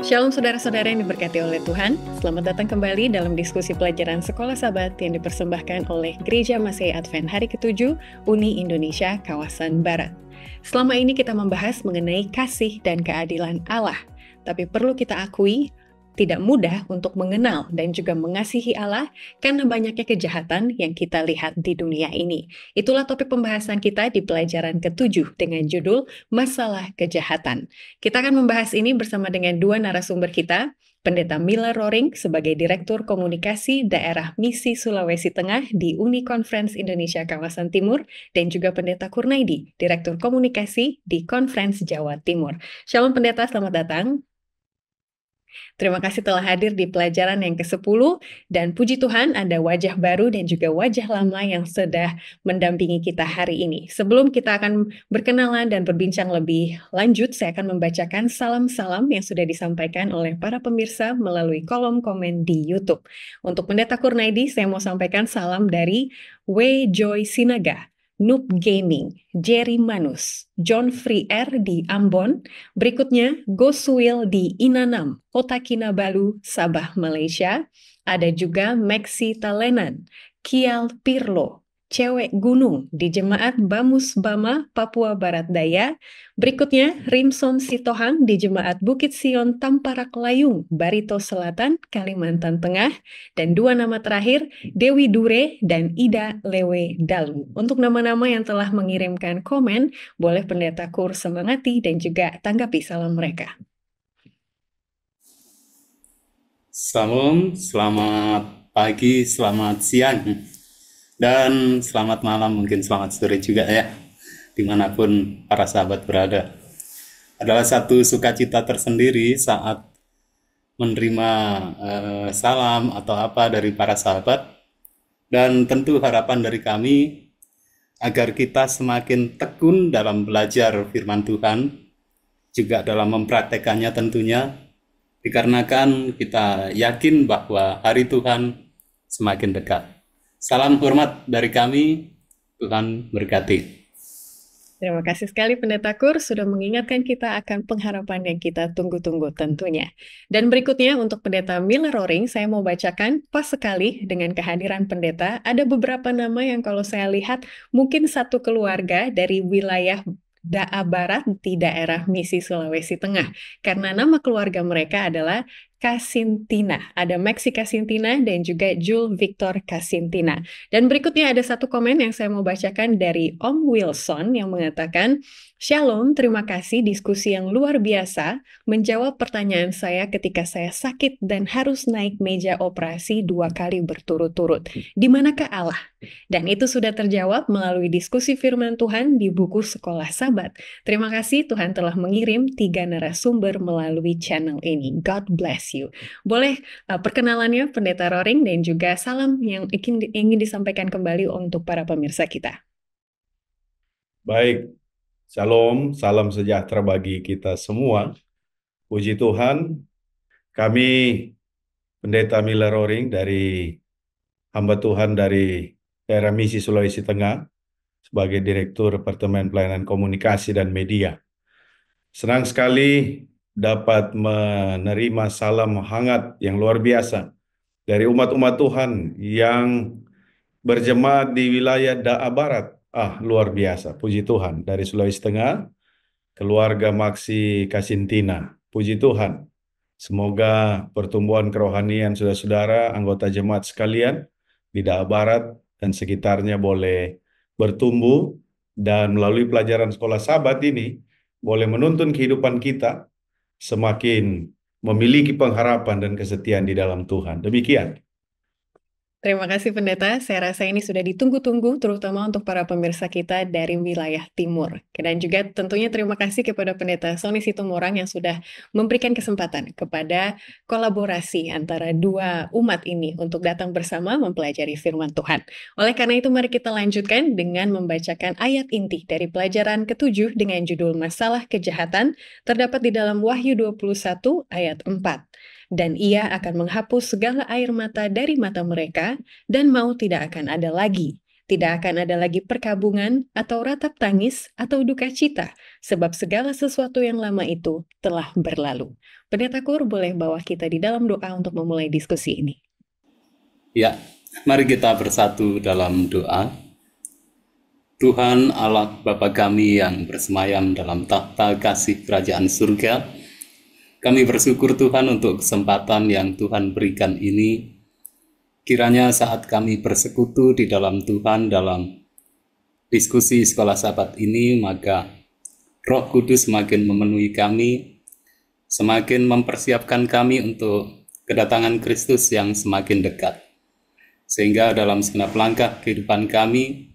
Shalom saudara-saudara yang diberkati oleh Tuhan. Selamat datang kembali dalam diskusi pelajaran Sekolah Sabat yang dipersembahkan oleh Gereja Masehi Advent Hari ke-7 Uni Indonesia Kawasan Barat. Selama ini kita membahas mengenai kasih dan keadilan Allah. Tapi perlu kita akui, tidak mudah untuk mengenal dan juga mengasihi Allah karena banyaknya kejahatan yang kita lihat di dunia ini. Itulah topik pembahasan kita di pelajaran ke-7 dengan judul Masalah Kejahatan. Kita akan membahas ini bersama dengan dua narasumber kita, Pendeta Miller Roring sebagai Direktur Komunikasi Daerah Misi Sulawesi Tengah di Uni Conference Indonesia Kawasan Timur, dan juga Pendeta Kurnaidi, Direktur Komunikasi di Conference Jawa Timur. Shalom Pendeta, selamat datang. Terima kasih telah hadir di pelajaran yang ke-10, dan puji Tuhan ada wajah baru dan juga wajah lama yang sudah mendampingi kita hari ini. Sebelum kita akan berkenalan dan berbincang lebih lanjut, saya akan membacakan salam-salam yang sudah disampaikan oleh para pemirsa melalui kolom komen di YouTube. Untuk Pendeta Kurnaidi, saya mau sampaikan salam dari W. Joy Sinaga, Noob Gaming, Jerry Manus, John Free R di Ambon, berikutnya Goswil di Inanam, Kota Kinabalu, Sabah, Malaysia, ada juga Maxi Talenan, Kial Pirlo, Cewek Gunung di Jemaat Bamus Bama, Papua Barat Daya, berikutnya Rimson Sitohang di Jemaat Bukit Sion Tamparak Layung, Barito Selatan, Kalimantan Tengah, dan dua nama terakhir, Dewi Dure dan Ida Lewe Dalu. Untuk nama-nama yang telah mengirimkan komen, boleh Pendeta Kur semangati dan juga tanggapi salam mereka. Salam, selamat pagi, selamat siang, dan selamat malam, mungkin selamat sore juga ya, dimanapun para sahabat berada. Adalah satu sukacita tersendiri saat menerima salam atau apa dari para sahabat, dan tentu harapan dari kami agar kita semakin tekun dalam belajar firman Tuhan, juga dalam mempraktekannya tentunya, dikarenakan kita yakin bahwa hari Tuhan semakin dekat. Salam hormat dari kami, Tuhan berkati. Terima kasih sekali Pendeta Kur sudah mengingatkan kita akan pengharapan yang kita tunggu-tunggu tentunya. Dan berikutnya untuk Pendeta Miller Roring, saya mau bacakan pas sekali dengan kehadiran Pendeta. Ada beberapa nama yang kalau saya lihat mungkin satu keluarga dari wilayah Daa Barat di daerah Misi Sulawesi Tengah. Karena nama keluarga mereka adalah Kasintina. Ada Maxi Kasintina dan juga Jul Victor Kasintina. Dan berikutnya ada satu komen yang saya mau bacakan dari Om Wilson yang mengatakan, Shalom, terima kasih diskusi yang luar biasa menjawab pertanyaan saya ketika saya sakit dan harus naik meja operasi 2 kali berturut-turut. Di manakah Allah? Dan itu sudah terjawab melalui diskusi firman Tuhan di buku Sekolah Sabat. Terima kasih Tuhan telah mengirim 3 narasumber melalui channel ini. God bless you. Boleh perkenalannya Pendeta Roring dan juga salam yang ingin disampaikan kembali untuk para pemirsa kita. Baik, Shalom, salam sejahtera bagi kita semua. Puji Tuhan, kami Pendeta Miller Roring dari hamba Tuhan dari daerah Misi Sulawesi Tengah sebagai Direktur Departemen Pelayanan Komunikasi dan Media. Senang sekali dapat menerima salam hangat yang luar biasa dari umat-umat Tuhan yang berjemaat di wilayah Daa Barat. Luar biasa, puji Tuhan. Dari Sulawesi Tengah, keluarga Maxi Kasintina. Puji Tuhan. Semoga pertumbuhan kerohanian saudara-saudara, anggota jemaat sekalian di Daa Barat dan sekitarnya boleh bertumbuh, dan melalui pelajaran Sekolah Sabat ini boleh menuntun kehidupan kita semakin memiliki pengharapan dan kesetiaan di dalam Tuhan. Demikian. Terima kasih Pendeta, saya rasa ini sudah ditunggu-tunggu terutama untuk para pemirsa kita dari wilayah timur. Dan juga tentunya terima kasih kepada Pendeta Sony Situmorang yang sudah memberikan kesempatan kepada kolaborasi antara dua umat ini untuk datang bersama mempelajari firman Tuhan. Oleh karena itu mari kita lanjutkan dengan membacakan ayat inti dari pelajaran ke-7 dengan judul Masalah Kejahatan, terdapat di dalam Wahyu 21 ayat 4. Dan ia akan menghapus segala air mata dari mata mereka, dan maut tidak akan ada lagi. Tidak akan ada lagi perkabungan atau ratap tangis atau duka cita, sebab segala sesuatu yang lama itu telah berlalu. Pendeta Kur boleh bawa kita di dalam doa untuk memulai diskusi ini. Ya, mari kita bersatu dalam doa. Tuhan Allah Bapa kami yang bersemayam dalam takhta kasih kerajaan surga, kami bersyukur Tuhan untuk kesempatan yang Tuhan berikan ini. Kiranya saat kami bersekutu di dalam Tuhan dalam diskusi sekolah sahabat ini, maka Roh Kudus semakin memenuhi kami, semakin mempersiapkan kami untuk kedatangan Kristus yang semakin dekat. Sehingga dalam segenap langkah kehidupan kami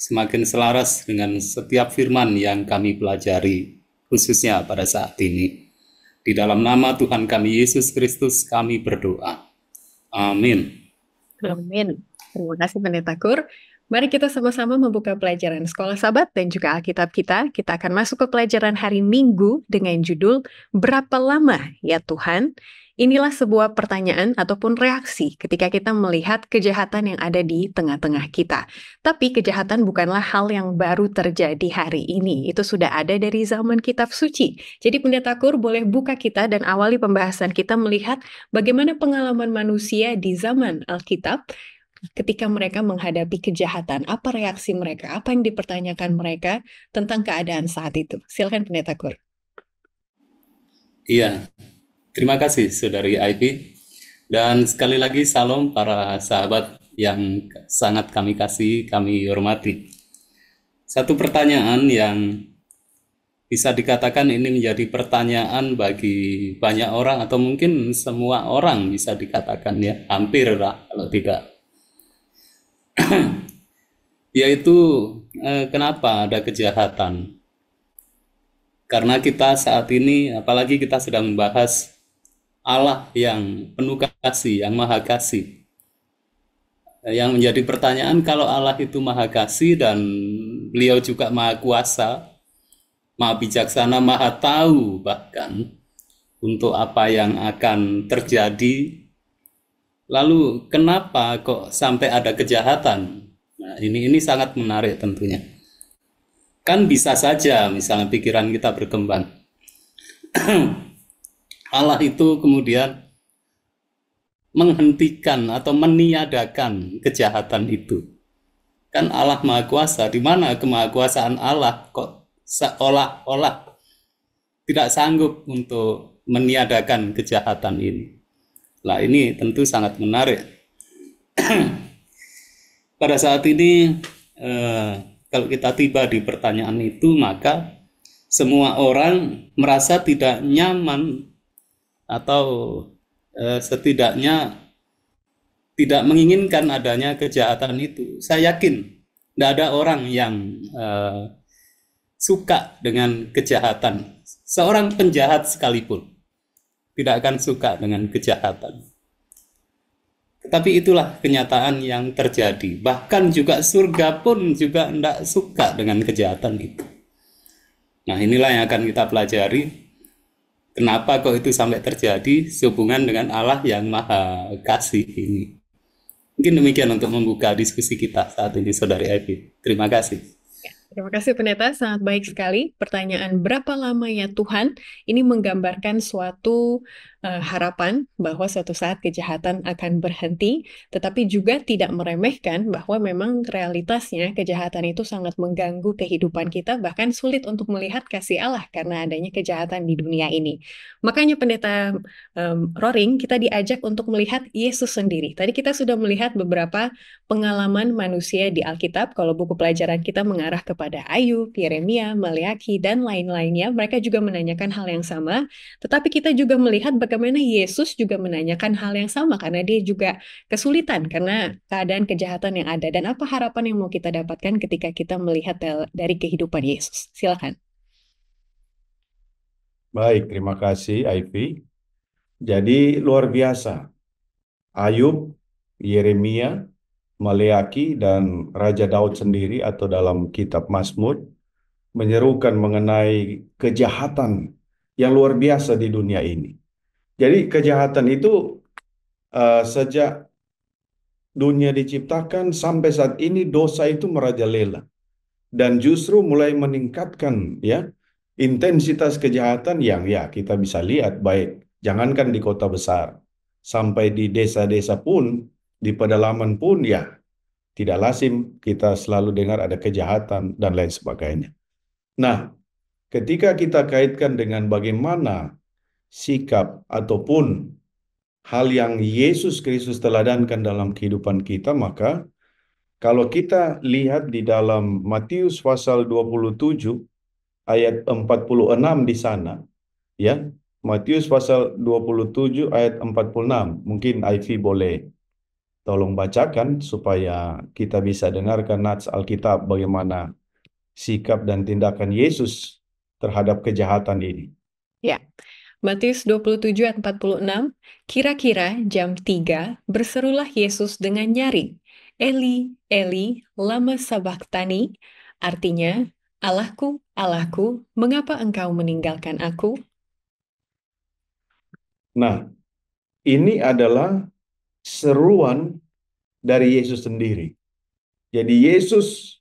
semakin selaras dengan setiap firman yang kami pelajari, khususnya pada saat ini. Di dalam nama Tuhan kami Yesus Kristus kami berdoa. Amin. Amin. Terima kasih Pendeta Kur. Mari kita sama-sama membuka pelajaran Sekolah Sabat dan juga Alkitab kita. Kita akan masuk ke pelajaran hari Minggu dengan judul Berapa Lama Ya Tuhan? Inilah sebuah pertanyaan ataupun reaksi ketika kita melihat kejahatan yang ada di tengah-tengah kita. Tapi kejahatan bukanlah hal yang baru terjadi hari ini. Itu sudah ada dari zaman kitab suci. Jadi Pendeta Kur boleh buka kita dan awali pembahasan kita melihat bagaimana pengalaman manusia di zaman Alkitab ketika mereka menghadapi kejahatan. Apa reaksi mereka? Apa yang dipertanyakan mereka tentang keadaan saat itu? Silakan Pendeta Kur. Iya, terima kasih Saudari Ivy. Dan sekali lagi salam para sahabat yang sangat kami kasih, kami hormati. Satu pertanyaan yang bisa dikatakan ini menjadi pertanyaan bagi banyak orang atau mungkin semua orang bisa dikatakan ya, hampir lah kalau tidak. Yaitu kenapa ada kejahatan? Karena kita saat ini, apalagi kita sedang membahas Allah yang penuh kasih, yang maha kasih. Yang menjadi pertanyaan, kalau Allah itu maha kasih dan beliau juga maha kuasa, maha bijaksana, maha tahu bahkan untuk apa yang akan terjadi, lalu kenapa kok sampai ada kejahatan? Nah, ini sangat menarik tentunya. Kan bisa saja misalnya pikiran kita berkembang. Allah itu kemudian menghentikan atau meniadakan kejahatan itu. Kan Allah Maha Kuasa, di mana kemahakuasaan Allah kok seolah-olah tidak sanggup untuk meniadakan kejahatan ini. Nah, ini tentu sangat menarik. Pada saat ini kalau kita tiba di pertanyaan itu, maka semua orang merasa tidak nyaman atau setidaknya tidak menginginkan adanya kejahatan itu. Saya yakin tidak ada orang yang suka dengan kejahatan. Seorang penjahat sekalipun tidak akan suka dengan kejahatan. Tetapi itulah kenyataan yang terjadi. Bahkan juga surga pun juga tidak suka dengan kejahatan itu. Nah, inilah yang akan kita pelajari. Kenapa kok itu sampai terjadi sehubungan dengan Allah yang maha kasih ini. Mungkin demikian untuk membuka diskusi kita saat ini, Saudari Ivy. Terima kasih. Terima kasih Pendeta, sangat baik sekali. Pertanyaan berapa lama ya Tuhan? Ini menggambarkan suatu harapan bahwa suatu saat kejahatan akan berhenti, tetapi juga tidak meremehkan bahwa memang realitasnya kejahatan itu sangat mengganggu kehidupan kita, bahkan sulit untuk melihat kasih Allah karena adanya kejahatan di dunia ini. Makanya Pendeta Roring, kita diajak untuk melihat Yesus sendiri. Tadi kita sudah melihat beberapa pengalaman manusia di Alkitab. Kalau buku pelajaran kita mengarah kepada Ayub, Yeremia, Maleaki, dan lain-lainnya, mereka juga menanyakan hal yang sama. Tetapi kita juga melihat bagaimana Yesus juga menanyakan hal yang sama, karena dia juga kesulitan karena keadaan kejahatan yang ada. Dan apa harapan yang mau kita dapatkan ketika kita melihat dari kehidupan Yesus? Silakan. Baik, terima kasih Ivy. Jadi luar biasa. Ayub, Yeremia, Maleaki, dan Raja Daud sendiri atau dalam kitab Mazmur menyerukan mengenai kejahatan yang luar biasa di dunia ini. Jadi kejahatan itu sejak dunia diciptakan sampai saat ini dosa itu merajalela dan justru mulai meningkatkan ya intensitas kejahatan yang ya kita bisa lihat baik jangankan di kota besar sampai di desa-desa pun di pedalaman pun ya tidak lazim kita selalu dengar ada kejahatan dan lain sebagainya. Nah, ketika kita kaitkan dengan bagaimana sikap ataupun hal yang Yesus Kristus teladankan dalam kehidupan kita, maka kalau kita lihat di dalam Matius pasal 27 ayat 46 di sana, ya, Matius pasal 27 ayat 46, mungkin Ivy boleh tolong bacakan supaya kita bisa dengarkan nats Alkitab bagaimana sikap dan tindakan Yesus terhadap kejahatan ini. Ya, Matius 27 ayat 46, kira-kira jam 3 berserulah Yesus dengan nyaring, Eli, Eli, lama sabachthani, artinya, Allahku, Allahku, mengapa engkau meninggalkan aku? Nah, ini adalah seruan dari Yesus sendiri. Jadi Yesus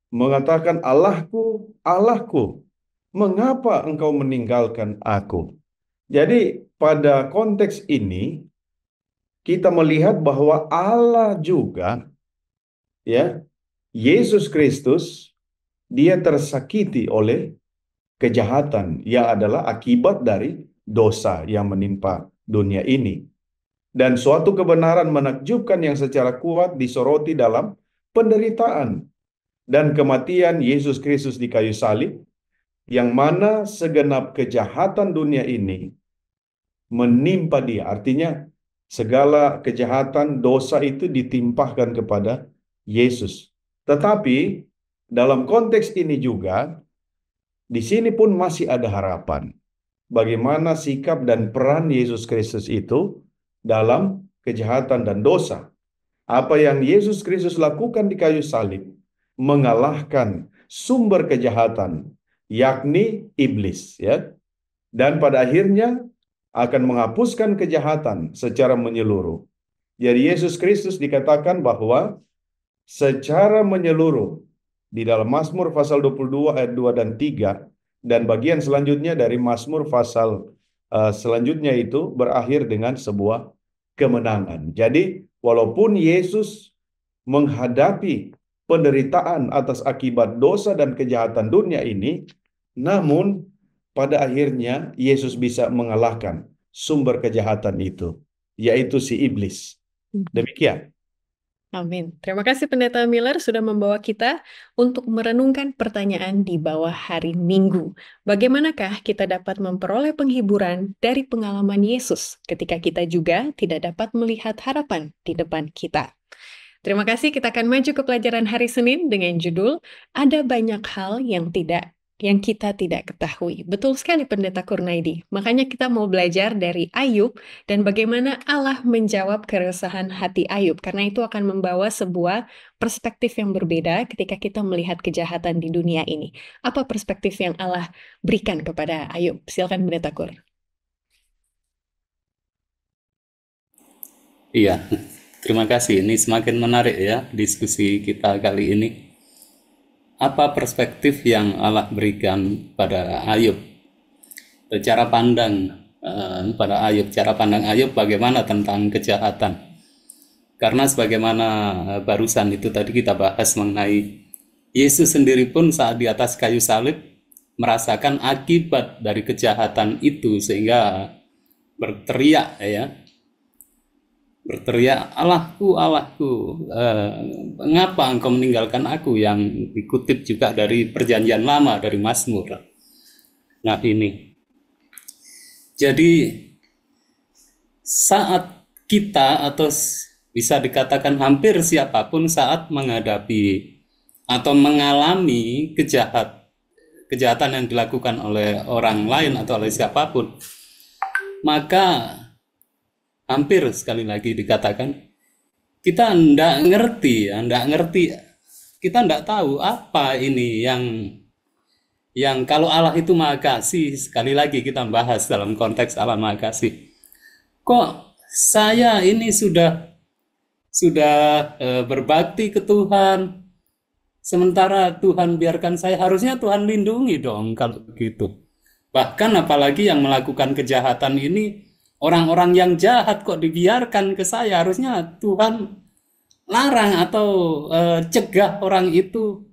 mengatakan, Allahku, Allahku, mengapa engkau meninggalkan aku? Jadi pada konteks ini, kita melihat bahwa Allah juga, ya, Yesus Kristus, dia tersakiti oleh kejahatan yang adalah akibat dari dosa yang menimpa dunia ini. Dan suatu kebenaran menakjubkan yang secara kuat disoroti dalam penderitaan dan kematian Yesus Kristus di kayu salib, yang mana segenap kejahatan dunia ini menimpa dia. Artinya, segala kejahatan dosa itu ditimpahkan kepada Yesus. Tetapi, dalam konteks ini juga, di sini pun masih ada harapan. Bagaimana sikap dan peran Yesus Kristus itu dalam kejahatan dan dosa. Apa yang Yesus Kristus lakukan di kayu salib mengalahkan sumber kejahatan, yakni iblis, ya. Dan pada akhirnya akan menghapuskan kejahatan secara menyeluruh. Jadi Yesus Kristus dikatakan bahwa secara menyeluruh di dalam Mazmur pasal 22 ayat 2 dan 3 dan bagian selanjutnya dari Mazmur pasal selanjutnya itu berakhir dengan sebuah kemenangan. Jadi walaupun Yesus menghadapi penderitaan atas akibat dosa dan kejahatan dunia ini, namun pada akhirnya Yesus bisa mengalahkan sumber kejahatan itu, yaitu si iblis. Demikian. Amin. Terima kasih Pendeta Miller sudah membawa kita untuk merenungkan pertanyaan di bawah hari Minggu. Bagaimanakah kita dapat memperoleh penghiburan dari pengalaman Yesus ketika kita juga tidak dapat melihat harapan di depan kita? Terima kasih, kita akan maju ke pelajaran hari Senin dengan judul Ada Banyak Hal yang kita tidak ketahui. Betul sekali Pendeta Kurnaidi. Makanya kita mau belajar dari Ayub dan bagaimana Allah menjawab keresahan hati Ayub. Karena itu akan membawa sebuah perspektif yang berbeda ketika kita melihat kejahatan di dunia ini. Apa perspektif yang Allah berikan kepada Ayub? Silakan Pendeta Kur. Iya, terima kasih. Ini semakin menarik ya diskusi kita kali ini. Apa perspektif yang Allah berikan pada Ayub? Cara pandang pada Ayub, cara pandang Ayub bagaimana tentang kejahatan? Karena sebagaimana barusan itu tadi kita bahas mengenai Yesus sendiri pun saat di atas kayu salib merasakan akibat dari kejahatan itu sehingga berteriak ya. Berteriak, Allahku, Allahku, mengapa engkau meninggalkan aku, yang dikutip juga dari perjanjian lama, dari Mazmur. Nah ini, jadi saat kita atau bisa dikatakan hampir siapapun saat menghadapi atau mengalami kejahatan yang dilakukan oleh orang lain atau oleh siapapun, maka hampir sekali lagi dikatakan kita tidak ngerti, kita tidak tahu apa ini yang kalau Allah itu Maha Kasih. Sekali lagi kita bahas dalam konteks Allah Maha Kasih. Kok saya ini sudah sudah berbakti ke Tuhan, sementara Tuhan biarkan saya, harusnya Tuhan lindungi dong kalau begitu. Bahkan apalagi yang melakukan kejahatan ini, orang-orang yang jahat kok dibiarkan ke saya, harusnya Tuhan larang atau cegah orang itu.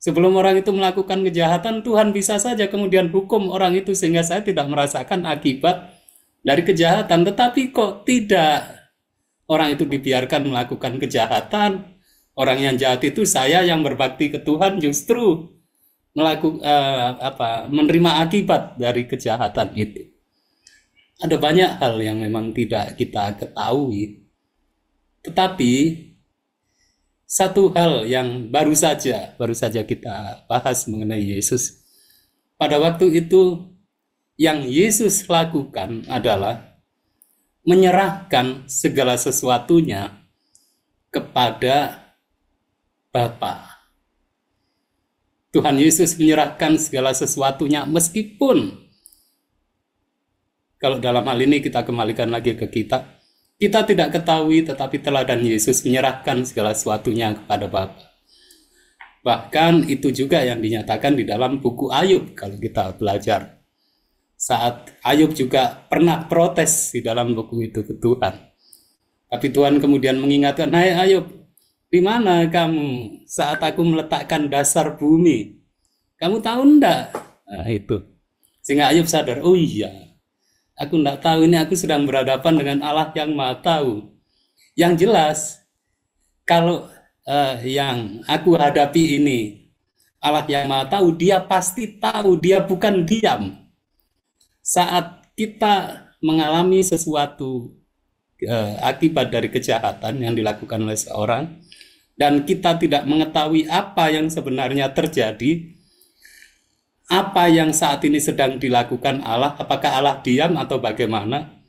Sebelum orang itu melakukan kejahatan, Tuhan bisa saja kemudian hukum orang itu sehingga saya tidak merasakan akibat dari kejahatan. Tetapi kok tidak? Orang itu dibiarkan melakukan kejahatan. Orang yang jahat itu, saya yang berbakti ke Tuhan justru menerima akibat dari kejahatan itu. Ada banyak hal yang memang tidak kita ketahui. Tetapi satu hal yang baru saja kita bahas mengenai Yesus. Pada waktu itu yang Yesus lakukan adalah menyerahkan segala sesuatunya kepada Bapa. Tuhan Yesus menyerahkan segala sesuatunya, meskipun kalau dalam hal ini kita kembalikan lagi ke kita tidak ketahui, tetapi teladan Yesus menyerahkan segala sesuatunya kepada Bapa. Bahkan itu juga yang dinyatakan di dalam buku Ayub kalau kita belajar. Saat Ayub juga pernah protes di dalam buku itu ke Tuhan. Tapi Tuhan kemudian mengingatkan, "Hai Ayub, di mana kamu saat aku meletakkan dasar bumi? Kamu tahu enggak?" Nah, itu. Sehingga Ayub sadar, oh iya, aku enggak tahu, ini aku sedang berhadapan dengan Allah yang Maha Tahu. Yang jelas, kalau yang aku hadapi ini Allah yang Maha Tahu, Dia pasti tahu, Dia bukan diam. Saat kita mengalami sesuatu akibat dari kejahatan yang dilakukan oleh seorang, dan kita tidak mengetahui apa yang sebenarnya terjadi, apa yang saat ini sedang dilakukan Allah, apakah Allah diam atau bagaimana.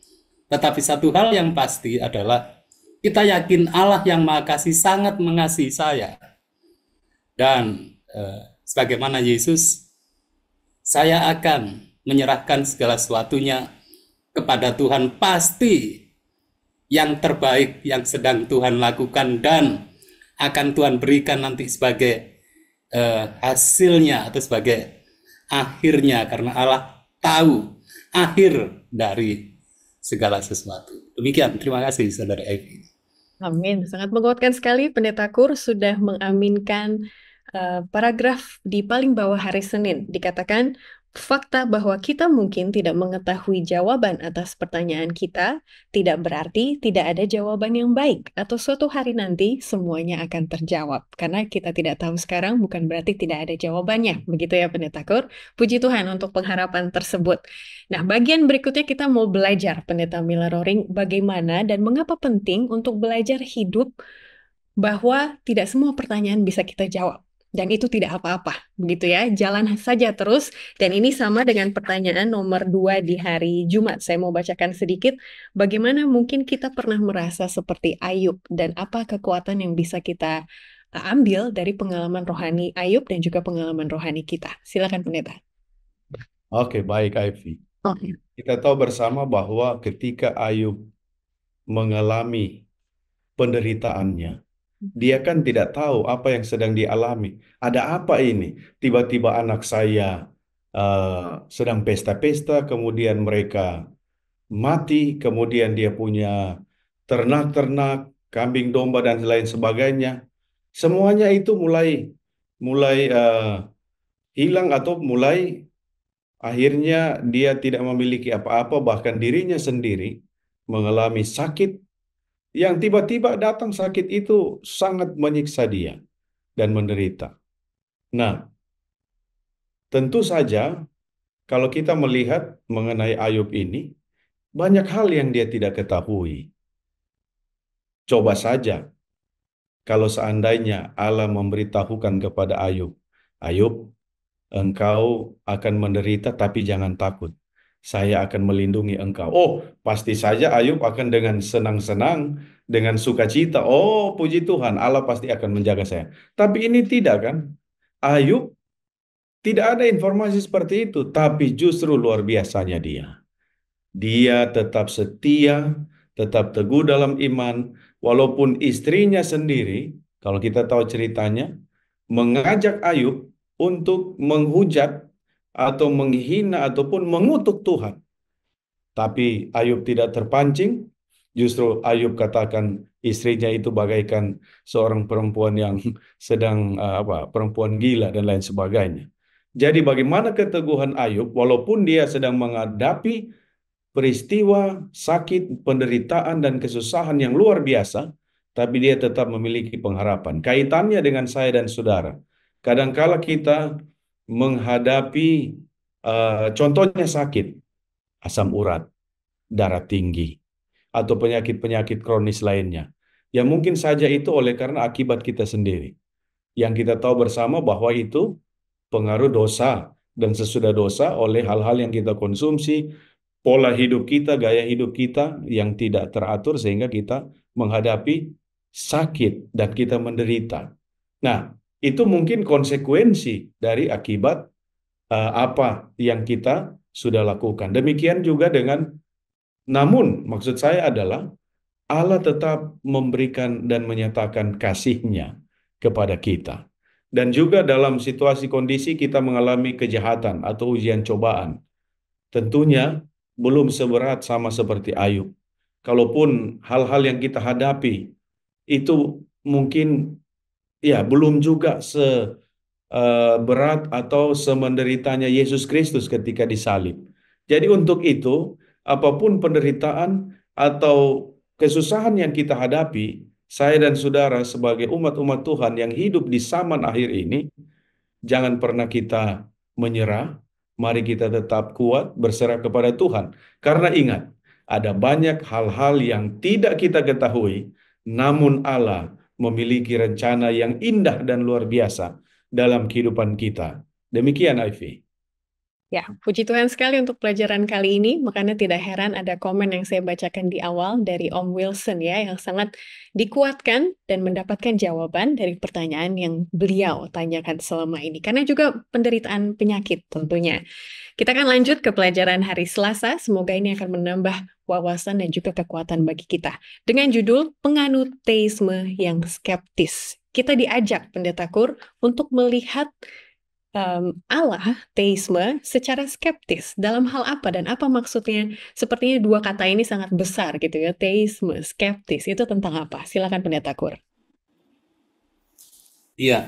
Tetapi satu hal yang pasti adalah kita yakin Allah yang Maha Kasih sangat mengasihi saya. Dan sebagaimana Yesus, saya akan menyerahkan segala sesuatunya kepada Tuhan. Pasti yang terbaik yang sedang Tuhan lakukan dan akan Tuhan berikan nanti sebagai hasilnya atau sebagai akhirnya, karena Allah tahu akhir dari segala sesuatu. Demikian, terima kasih Saudara Evi. Amin. Sangat menguatkan sekali Pendeta Kur sudah mengaminkan paragraf di paling bawah hari Senin. Dikatakan, fakta bahwa kita mungkin tidak mengetahui jawaban atas pertanyaan kita tidak berarti tidak ada jawaban yang baik, atau suatu hari nanti semuanya akan terjawab. Karena kita tidak tahu sekarang bukan berarti tidak ada jawabannya. Begitu ya Pendeta Kur. Puji Tuhan untuk pengharapan tersebut. Nah, bagian berikutnya kita mau belajar, Pendeta Miller Roring, bagaimana dan mengapa penting untuk belajar hidup bahwa tidak semua pertanyaan bisa kita jawab. Dan itu tidak apa-apa, begitu ya. Jalan saja terus. Dan ini sama dengan pertanyaan nomor 2 di hari Jumat. Saya mau bacakan sedikit. Bagaimana mungkin kita pernah merasa seperti Ayub dan apa kekuatan yang bisa kita ambil dari pengalaman rohani Ayub dan juga pengalaman rohani kita. Silakan Pendeta. Oke, baik Ivy. Oke. Kita tahu bersama bahwa ketika Ayub mengalami penderitaannya, dia kan tidak tahu apa yang sedang dialami. Ada apa ini? Tiba-tiba anak saya sedang pesta-pesta, kemudian mereka mati, kemudian dia punya ternak-ternak, kambing domba dan lain sebagainya. Semuanya itu mulai hilang atau mulai akhirnya dia tidak memiliki apa-apa, bahkan dirinya sendiri mengalami sakit yang tiba-tiba datang. Sakit itu sangat menyiksa dia dan menderita. Nah, tentu saja kalau kita melihat mengenai Ayub ini, banyak hal yang dia tidak ketahui. Coba saja kalau seandainya Allah memberitahukan kepada Ayub, Ayub, engkau akan menderita tapi jangan takut. Saya akan melindungi engkau. Oh, pasti saja Ayub akan dengan senang-senang, dengan sukacita. Oh, puji Tuhan, Allah pasti akan menjaga saya. Tapi ini tidak kan? Ayub tidak ada informasi seperti itu, tapi justru luar biasanya dia. Dia tetap setia, tetap teguh dalam iman, walaupun istrinya sendiri, kalau kita tahu ceritanya, mengajak Ayub untuk menghujat atau menghina ataupun mengutuk Tuhan. Tapi Ayub tidak terpancing, justru Ayub katakan istrinya itu bagaikan seorang perempuan yang sedang perempuan gila dan lain sebagainya. Jadi bagaimana keteguhan Ayub walaupun dia sedang menghadapi peristiwa sakit, penderitaan dan kesusahan yang luar biasa, tapi dia tetap memiliki pengharapan. Kaitannya dengan saya dan saudara. Kadangkala kita menghadapi contohnya sakit, asam urat, darah tinggi, atau penyakit-penyakit kronis lainnya. Ya mungkin saja itu oleh karena akibat kita sendiri. Yang kita tahu bersama bahwa itu pengaruh dosa dan sesudah dosa oleh hal-hal yang kita konsumsi, pola hidup kita, gaya hidup kita yang tidak teratur sehingga kita menghadapi sakit dan kita menderita. Nah, itu mungkin konsekuensi dari akibat apa yang kita sudah lakukan. Demikian juga namun maksud saya adalah Allah tetap memberikan dan menyatakan kasih-Nya kepada kita. Dan juga dalam situasi kondisi kita mengalami kejahatan atau ujian cobaan. Tentunya belum seberat sama seperti Ayub. Kalaupun hal-hal yang kita hadapi itu mungkin ya belum juga seberat atau semenderitanya Yesus Kristus ketika disalib. Jadi untuk itu, apapun penderitaan atau kesusahan yang kita hadapi, saya dan saudara sebagai umat-umat Tuhan yang hidup di zaman akhir ini, jangan pernah kita menyerah. Mari kita tetap kuat berserah kepada Tuhan. Karena ingat, ada banyak hal-hal yang tidak kita ketahui, namun Allah memiliki rencana yang indah dan luar biasa dalam kehidupan kita. Demikian, Ivy. Ya, puji Tuhan sekali untuk pelajaran kali ini. Makanya tidak heran ada komen yang saya bacakan di awal dari Om Wilson ya, yang sangat dikuatkan dan mendapatkan jawaban dari pertanyaan yang beliau tanyakan selama ini. Karena juga penderitaan penyakit tentunya. Kita akan lanjut ke pelajaran hari Selasa. Semoga ini akan menambah wawasan dan juga kekuatan bagi kita. Dengan judul Penganut Teisme yang Skeptis. Kita diajak Pendeta Kur untuk melihat Allah, teisme, secara skeptis. Dalam hal apa dan apa maksudnya? Sepertinya dua kata ini sangat besar gitu ya. Teisme, skeptis. Itu tentang apa? Silakan Pendeta Kur. Iya,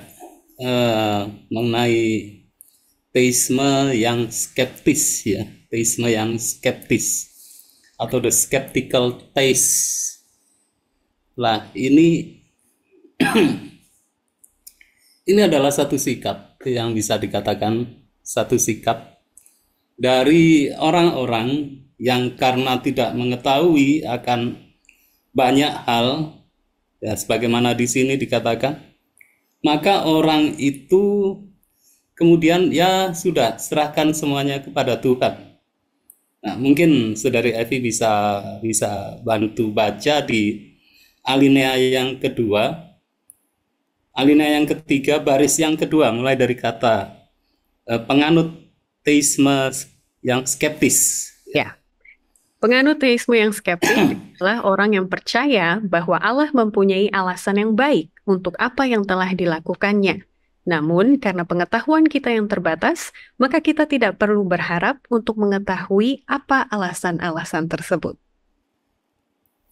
mengenai teisme yang skeptis ya. Teisme yang skeptis atau the skeptical taste. Lah, ini ini adalah satu sikap yang bisa dikatakan satu sikap dari orang-orang yang karena tidak mengetahui akan banyak hal, ya sebagaimana di sini dikatakan, maka orang itu kemudian ya sudah serahkan semuanya kepada Tuhan. Nah, mungkin Saudari Evi bisa bantu baca di alinea yang kedua. Alinea yang ketiga, baris yang kedua, mulai dari kata penganut teisme yang skeptis. Ya, penganut teisme yang skeptis adalah orang yang percaya bahwa Allah mempunyai alasan yang baik untuk apa yang telah dilakukannya. Namun, karena pengetahuan kita yang terbatas, maka kita tidak perlu berharap untuk mengetahui apa alasan-alasan tersebut.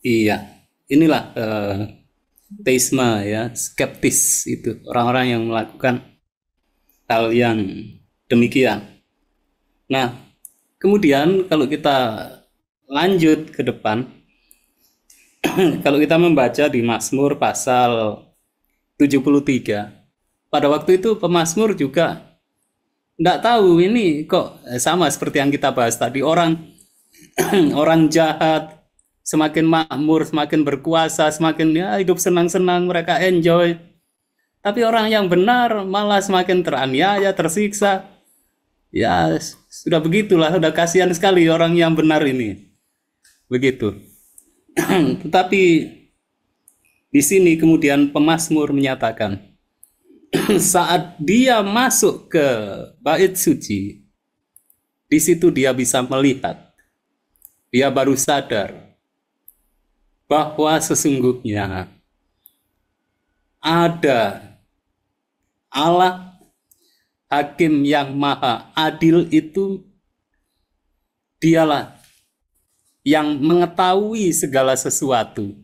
Iya, inilah teisme ya, skeptis itu orang-orang yang melakukan hal yang demikian. Nah, kemudian kalau kita lanjut ke depan, kalau kita membaca di Mazmur pasal 73, pada waktu itu pemazmur juga tidak tahu ini kok sama seperti yang kita bahas tadi, orang jahat semakin makmur, semakin berkuasa, semakin ya hidup senang-senang, mereka enjoy. Tapi orang yang benar malah semakin teraniaya, tersiksa. Ya sudah begitulah, sudah kasihan sekali orang yang benar ini. Begitu. Tetapi di sini kemudian pemazmur menyatakan, saat dia masuk ke bait suci, di situ dia bisa melihat. Dia baru sadar bahwa sesungguhnya ada Allah Hakim yang maha adil itu, dialah yang mengetahui segala sesuatu.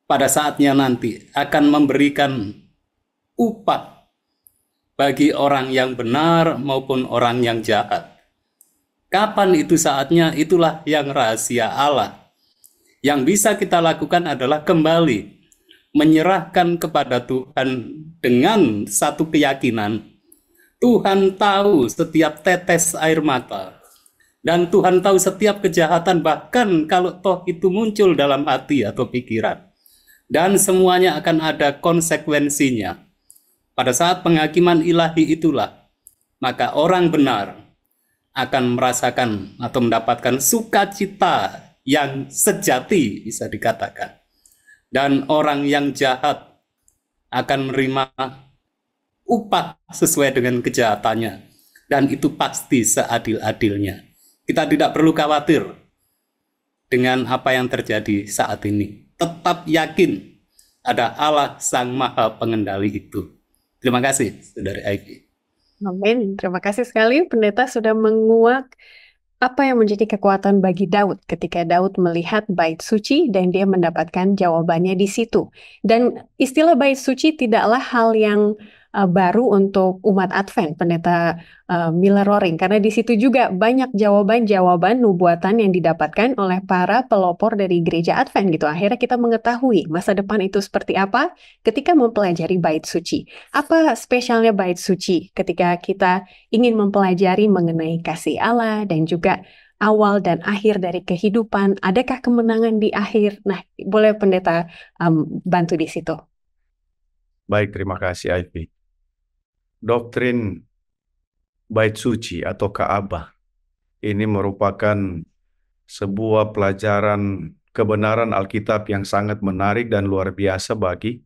Pada saatnya nanti akan memberikan upah bagi orang yang benar maupun orang yang jahat. Kapan itu saatnya? Itulah yang rahasia Allah. Yang bisa kita lakukan adalah kembali menyerahkan kepada Tuhan dengan satu keyakinan. Tuhan tahu setiap tetes air mata. Dan Tuhan tahu setiap kejahatan, bahkan kalau toh itu muncul dalam hati atau pikiran. Dan semuanya akan ada konsekuensinya. Pada saat penghakiman ilahi itulah, maka orang benar akan merasakan atau mendapatkan sukacita yang sejati, bisa dikatakan. Dan orang yang jahat akan menerima upah sesuai dengan kejahatannya. Dan itu pasti seadil-adilnya. Kita tidak perlu khawatir dengan apa yang terjadi saat ini. Tetap yakin ada Allah Sang Maha Pengendali itu. Terima kasih, Saudari Ivy. Amin. Terima kasih sekali Pendeta sudah menguak apa yang menjadi kekuatan bagi Daud ketika Daud melihat bait suci dan dia mendapatkan jawabannya di situ. Dan istilah bait suci tidaklah hal yang baru untuk umat Advent, Pendeta Miller Roring, karena di situ juga banyak jawaban-jawaban nubuatan yang didapatkan oleh para pelopor dari gereja Advent gitu. Akhirnya kita mengetahui masa depan itu seperti apa ketika mempelajari bait suci. Apa spesialnya bait suci ketika kita ingin mempelajari mengenai kasih Allah dan juga awal dan akhir dari kehidupan? Adakah kemenangan di akhir? Nah, boleh Pendeta bantu di situ. Baik, terima kasih Ivy. Doktrin bait suci atau Ka'bah ini merupakan sebuah pelajaran kebenaran Alkitab yang sangat menarik dan luar biasa bagi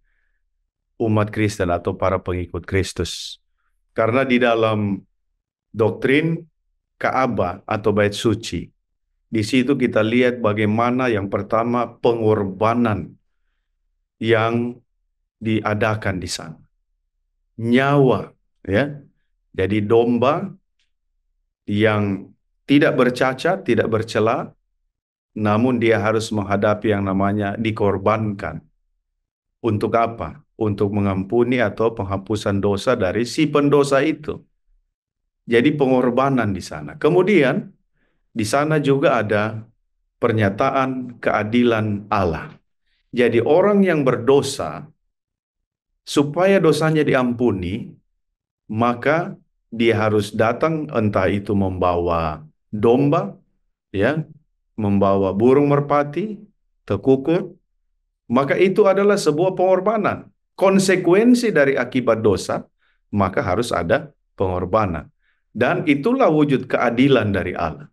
umat Kristen atau para pengikut Kristus. Karena di dalam doktrin Ka'bah atau bait suci, di situ kita lihat bagaimana yang pertama pengorbanan yang diadakan di sana. Nyawa, ya. Jadi domba yang tidak bercacat, tidak bercela, namun dia harus menghadapi yang namanya dikorbankan. Untuk apa? Untuk mengampuni atau penghapusan dosa dari si pendosa itu. Jadi pengorbanan di sana. Kemudian di sana juga ada pernyataan keadilan Allah. Jadi orang yang berdosa, supaya dosanya diampuni, maka dia harus datang, entah itu membawa domba, ya, membawa burung merpati, tekukut, maka itu adalah sebuah pengorbanan. Konsekuensi dari akibat dosa, maka harus ada pengorbanan. Dan itulah wujud keadilan dari Allah.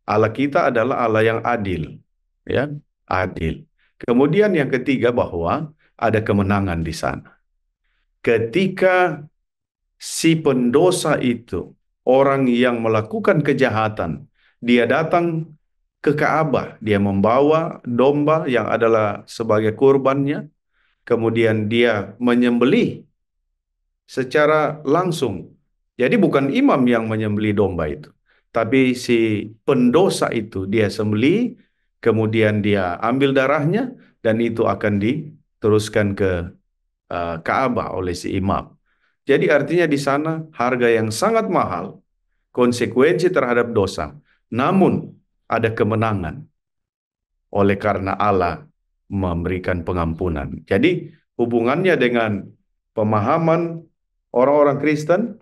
Allah kita adalah Allah yang adil, ya, adil. Kemudian yang ketiga bahwa ada kemenangan di sana. Ketika si pendosa itu, orang yang melakukan kejahatan, dia datang ke Ka'bah, dia membawa domba yang adalah sebagai kurbannya, kemudian dia menyembelih secara langsung. Jadi bukan imam yang menyembelih domba itu, tapi si pendosa itu dia sembelih, kemudian dia ambil darahnya, dan itu akan diteruskan ke Ka'bah oleh si imam. Jadi artinya di sana harga yang sangat mahal, konsekuensi terhadap dosa, namun ada kemenangan oleh karena Allah memberikan pengampunan. Jadi hubungannya dengan pemahaman orang-orang Kristen,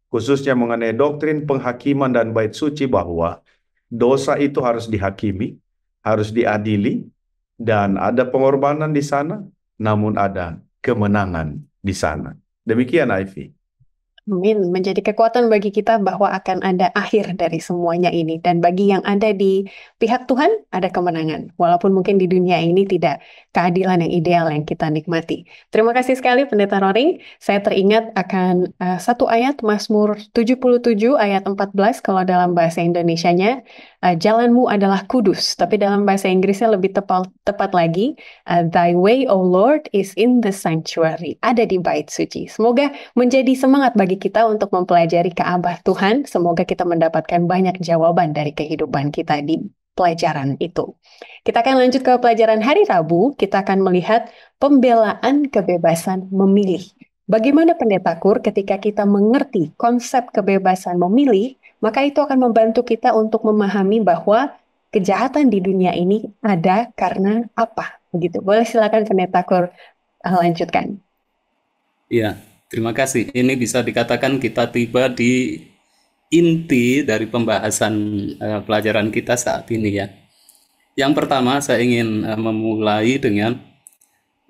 khususnya mengenai doktrin penghakiman dan bait suci, bahwa dosa itu harus dihakimi, harus diadili, dan ada pengorbanan di sana, namun ada kemenangan di sana. Demikian, Ivy. Amin. Menjadi kekuatan bagi kita bahwa akan ada akhir dari semuanya ini. Dan bagi yang ada di pihak Tuhan, ada kemenangan. Walaupun mungkin di dunia ini tidak keadilan yang ideal yang kita nikmati. Terima kasih sekali Pendeta Roring. Saya teringat akan satu ayat Mazmur 77 ayat 14 kalau dalam bahasa Indonesianya. jalanmu adalah kudus, tapi dalam bahasa Inggrisnya lebih tepat lagi, Thy way, O Lord, is in the sanctuary, ada di bait suci. Semoga menjadi semangat bagi kita untuk mempelajari Ka'bah Tuhan. Semoga kita mendapatkan banyak jawaban dari kehidupan kita di pelajaran itu. Kita akan lanjut ke pelajaran hari Rabu. Kita akan melihat pembelaan kebebasan memilih. Bagaimana Pendeta Kur ketika kita mengerti konsep kebebasan memilih, maka itu akan membantu kita untuk memahami bahwa kejahatan di dunia ini ada karena apa. Begitu. Boleh silakan Pendeta Kur lanjutkan. Ya, terima kasih. Ini bisa dikatakan kita tiba di inti dari pembahasan pelajaran kita saat ini ya. Yang pertama saya ingin memulai dengan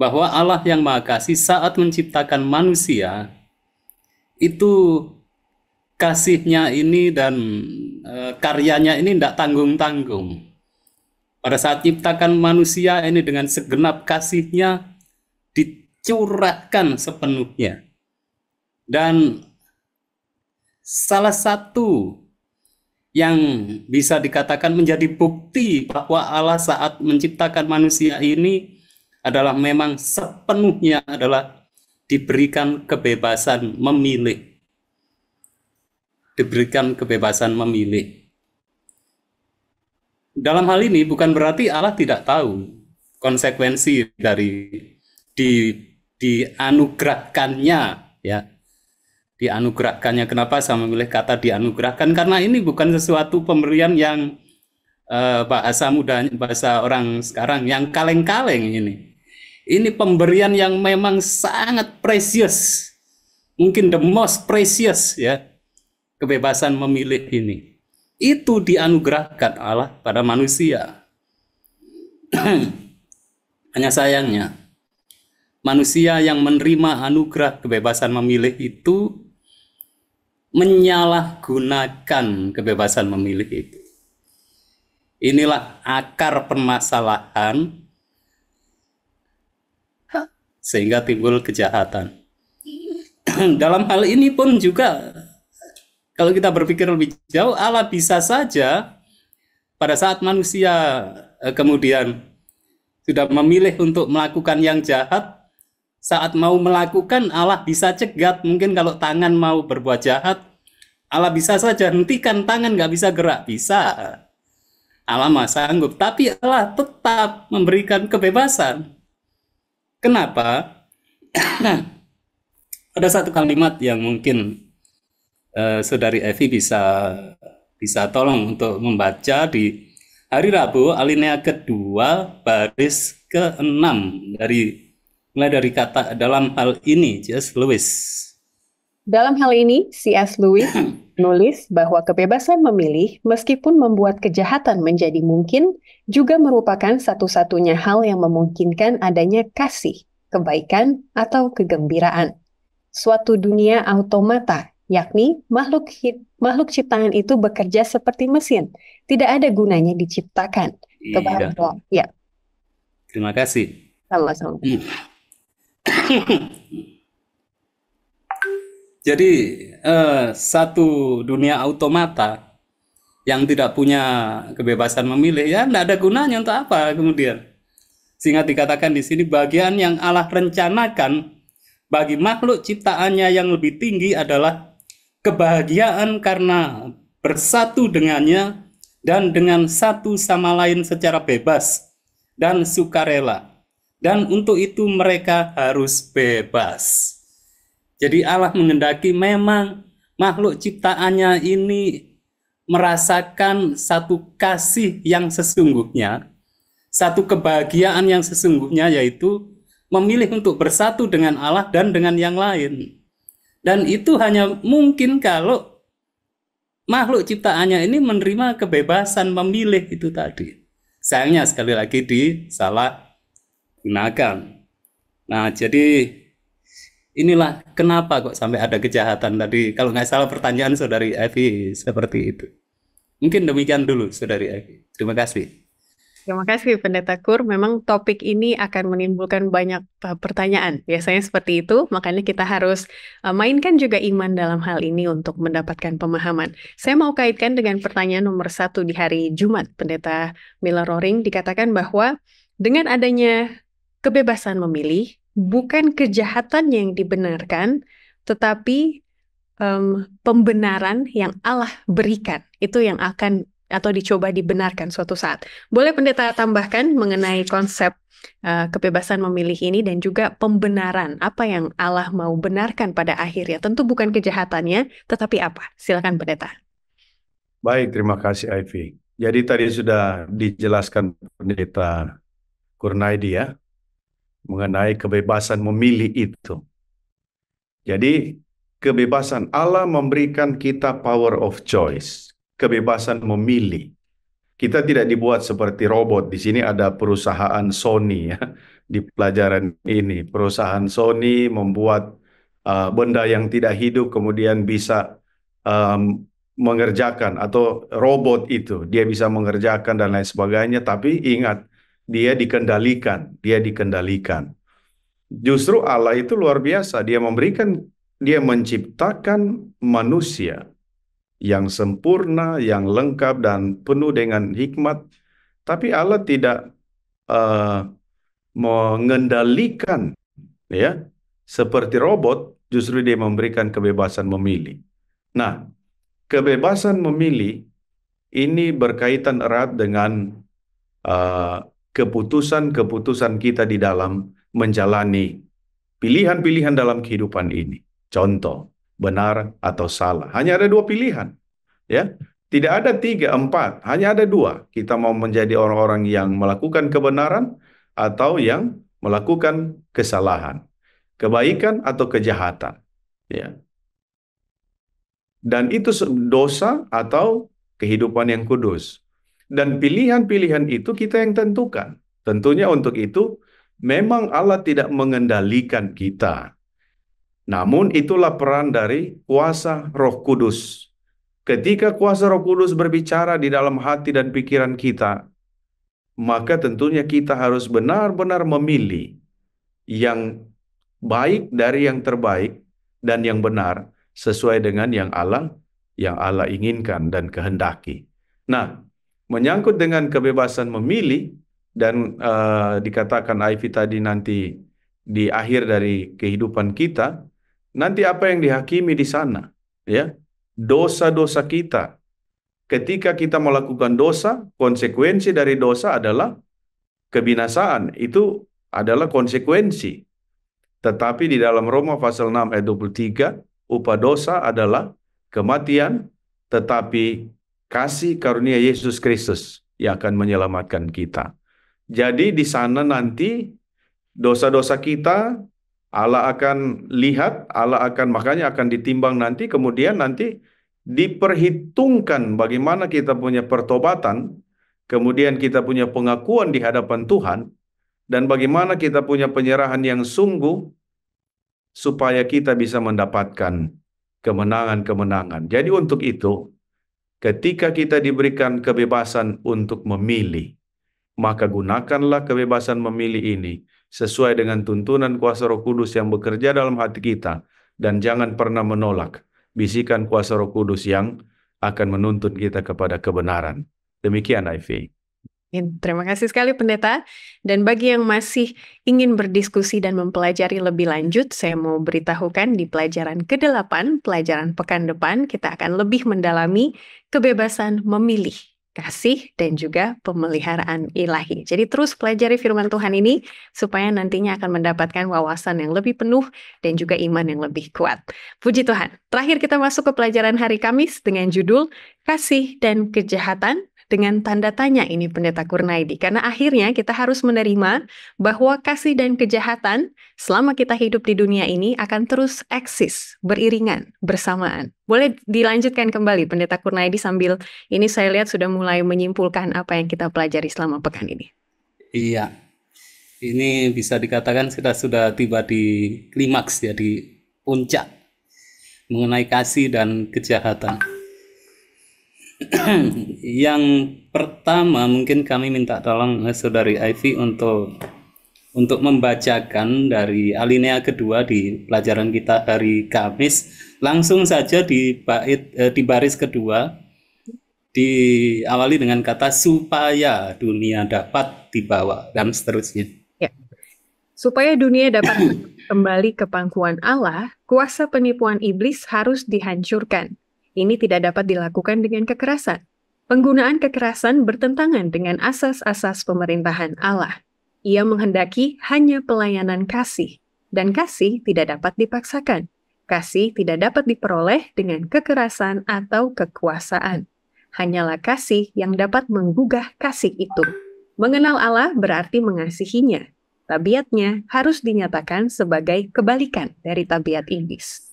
bahwa Allah yang Maha Kasih saat menciptakan manusia itu kasihnya ini dan karyanya ini tidak tanggung-tanggung. Pada saat ciptakan manusia ini dengan segenap kasihnya dicurahkan sepenuhnya. Dan salah satu yang bisa dikatakan menjadi bukti bahwa Allah saat menciptakan manusia ini adalah memang sepenuhnya adalah diberikan kebebasan memilih. Diberikan kebebasan memilih. Dalam hal ini bukan berarti Allah tidak tahu konsekuensi dari dianugerahkannya ya. Dianugerahkannya. Kenapa saya memilih kata dianugerahkan? Karena ini bukan sesuatu pemberian yang bahasa muda, bahasa orang sekarang yang kaleng-kaleng ini. Ini pemberian yang memang sangat precious. Mungkin the most precious ya. Kebebasan memilih ini. Itu dianugerahkan Allah pada manusia. Hanya sayangnya, manusia yang menerima anugerah kebebasan memilih itu menyalahgunakan kebebasan memilih itu. Inilah akar permasalahan sehingga timbul kejahatan. Dalam hal ini pun juga kalau kita berpikir lebih jauh, Allah bisa saja pada saat manusia kemudian sudah memilih untuk melakukan yang jahat, saat mau melakukan Allah bisa cegat. Mungkin kalau tangan mau berbuat jahat, Allah bisa saja hentikan tangan, nggak bisa gerak, bisa. Allah mah sanggup, tapi Allah tetap memberikan kebebasan. Kenapa? Ada satu kalimat yang mungkin Saudari Evi bisa tolong untuk membaca di hari Rabu alinea kedua baris ke-6 mulai dari kata dalam hal ini C.S. Lewis. Dalam hal ini C.S. Lewis menulis bahwa kebebasan memilih meskipun membuat kejahatan menjadi mungkin juga merupakan satu-satunya hal yang memungkinkan adanya kasih, kebaikan, atau kegembiraan. Suatu dunia automata, yakni makhluk ciptaan itu bekerja seperti mesin. Tidak ada gunanya diciptakan. Iya. Ya. Terima kasih. Sama-sama. Jadi satu dunia automata yang tidak punya kebebasan memilih ya tidak ada gunanya untuk apa kemudian. Sehingga dikatakan di sini bagian yang Allah rencanakan bagi makhluk ciptaannya yang lebih tinggi adalah kebahagiaan karena bersatu dengannya dan dengan satu sama lain secara bebas dan sukarela. Dan untuk itu mereka harus bebas. Jadi Allah menghendaki memang makhluk ciptaannya ini merasakan satu kasih yang sesungguhnya, satu kebahagiaan yang sesungguhnya, yaitu memilih untuk bersatu dengan Allah dan dengan yang lain. Dan itu hanya mungkin kalau makhluk ciptaannya ini menerima kebebasan memilih itu tadi. Sayangnya sekali lagi disalahgunakan. Nah, jadi inilah kenapa kok sampai ada kejahatan tadi. Kalau nggak salah pertanyaan Saudari Evi seperti itu. Mungkin demikian dulu Saudari Evi. Terima kasih. Terima kasih Pendeta Kur. Memang topik ini akan menimbulkan banyak pertanyaan. Biasanya seperti itu, makanya kita harus mainkan juga iman dalam hal ini untuk mendapatkan pemahaman. Saya mau kaitkan dengan pertanyaan nomor 1 di hari Jumat. Pendeta Miller Roring dikatakan bahwa dengan adanya kebebasan memilih, bukan kejahatan yang dibenarkan, tetapi pembenaran yang Allah berikan. Itu yang akan atau dicoba dibenarkan suatu saat. Boleh pendeta tambahkan mengenai konsep kebebasan memilih ini dan juga pembenaran apa yang Allah mau benarkan pada akhirnya. Tentu bukan kejahatannya, tetapi apa? Silakan pendeta. Baik, terima kasih Ivy. Jadi tadi sudah dijelaskan Pendeta Kurnaidi ya, mengenai kebebasan memilih itu. Jadi kebebasan Allah memberikan kita power of choice, kebebasan memilih. Kita tidak dibuat seperti robot. Di sini ada perusahaan Sony ya, di pelajaran ini. Perusahaan Sony membuat benda yang tidak hidup kemudian bisa mengerjakan, atau robot itu dia bisa mengerjakan dan lain sebagainya. Tapi ingat, dia dikendalikan, Justru Allah itu luar biasa. Dia menciptakan manusia yang sempurna, yang lengkap dan penuh dengan hikmat. Tapi Allah tidak mengendalikan ya seperti robot. Justru dia memberikan kebebasan memilih. Nah, kebebasan memilih ini berkaitan erat dengan keputusan-keputusan kita di dalam menjalani pilihan-pilihan dalam kehidupan ini. Contoh, benar atau salah. Hanya ada 2 pilihan. Ya, tidak ada 3, 4, hanya ada 2. Kita mau menjadi orang-orang yang melakukan kebenaran atau yang melakukan kesalahan, kebaikan atau kejahatan. Ya. Dan itu dosa atau kehidupan yang kudus. Dan pilihan-pilihan itu kita yang tentukan. Tentunya untuk itu memang Allah tidak mengendalikan kita. Namun itulah peran dari kuasa Roh Kudus. Ketika kuasa Roh Kudus berbicara di dalam hati dan pikiran kita, maka tentunya kita harus benar-benar memilih yang baik dari yang terbaik dan yang benar sesuai dengan yang Allah inginkan dan kehendaki. Nah, menyangkut dengan kebebasan memilih dan dikatakan Ivy tadi, nanti di akhir dari kehidupan kita, nanti apa yang dihakimi di sana? Ya, dosa-dosa kita. Ketika kita melakukan dosa, konsekuensi dari dosa adalah kebinasaan. Itu adalah konsekuensi. Tetapi di dalam Roma pasal 6 ayat 23, upah dosa adalah kematian, tetapi kasih karunia Yesus Kristus yang akan menyelamatkan kita. Jadi di sana nanti dosa-dosa kita Allah akan lihat, makanya akan ditimbang nanti, kemudian nanti diperhitungkan bagaimana kita punya pertobatan, kemudian kita punya pengakuan di hadapan Tuhan, dan bagaimana kita punya penyerahan yang sungguh supaya kita bisa mendapatkan kemenangan-kemenangan. Jadi untuk itu, ketika kita diberikan kebebasan untuk memilih, maka gunakanlah kebebasan memilih ini sesuai dengan tuntunan kuasa Roh Kudus yang bekerja dalam hati kita, dan jangan pernah menolak bisikan kuasa Roh Kudus yang akan menuntun kita kepada kebenaran. Demikian, Ivy. Terima kasih sekali pendeta. Dan bagi yang masih ingin berdiskusi dan mempelajari lebih lanjut, saya mau beritahukan di pelajaran ke-8, pelajaran pekan depan, kita akan lebih mendalami kebebasan memilih, kasih, dan juga pemeliharaan ilahi. Jadi terus pelajari firman Tuhan ini supaya nantinya akan mendapatkan wawasan yang lebih penuh dan juga iman yang lebih kuat. Puji Tuhan. Terakhir kita masuk ke pelajaran hari Kamis dengan judul Kasih dan Kejahatan, dengan tanda tanya ini Pendeta Kurnaidi. Karena akhirnya kita harus menerima bahwa kasih dan kejahatan selama kita hidup di dunia ini akan terus eksis, beriringan, bersamaan. Boleh dilanjutkan kembali Pendeta Kurnaidi, sambil ini saya lihat sudah mulai menyimpulkan apa yang kita pelajari selama pekan ini. Iya, ini bisa dikatakan kita sudah tiba di klimaks ya, di puncak mengenai kasih dan kejahatan. Yang pertama mungkin kami minta tolong Saudari Ivy untuk membacakan dari alinea kedua di pelajaran kita hari Kamis, langsung saja di baris kedua diawali dengan kata supaya dunia dapat dibawa dan seterusnya. Ya. Supaya dunia dapat kembali ke pangkuan Allah, kuasa penipuan iblis harus dihancurkan. Ini tidak dapat dilakukan dengan kekerasan. Penggunaan kekerasan bertentangan dengan asas-asas pemerintahan Allah. Ia menghendaki hanya pelayanan kasih, dan kasih tidak dapat dipaksakan. Kasih tidak dapat diperoleh dengan kekerasan atau kekuasaan. Hanyalah kasih yang dapat menggugah kasih itu. Mengenal Allah berarti mengasihinya. Tabiatnya harus dinyatakan sebagai kebalikan dari tabiat iblis.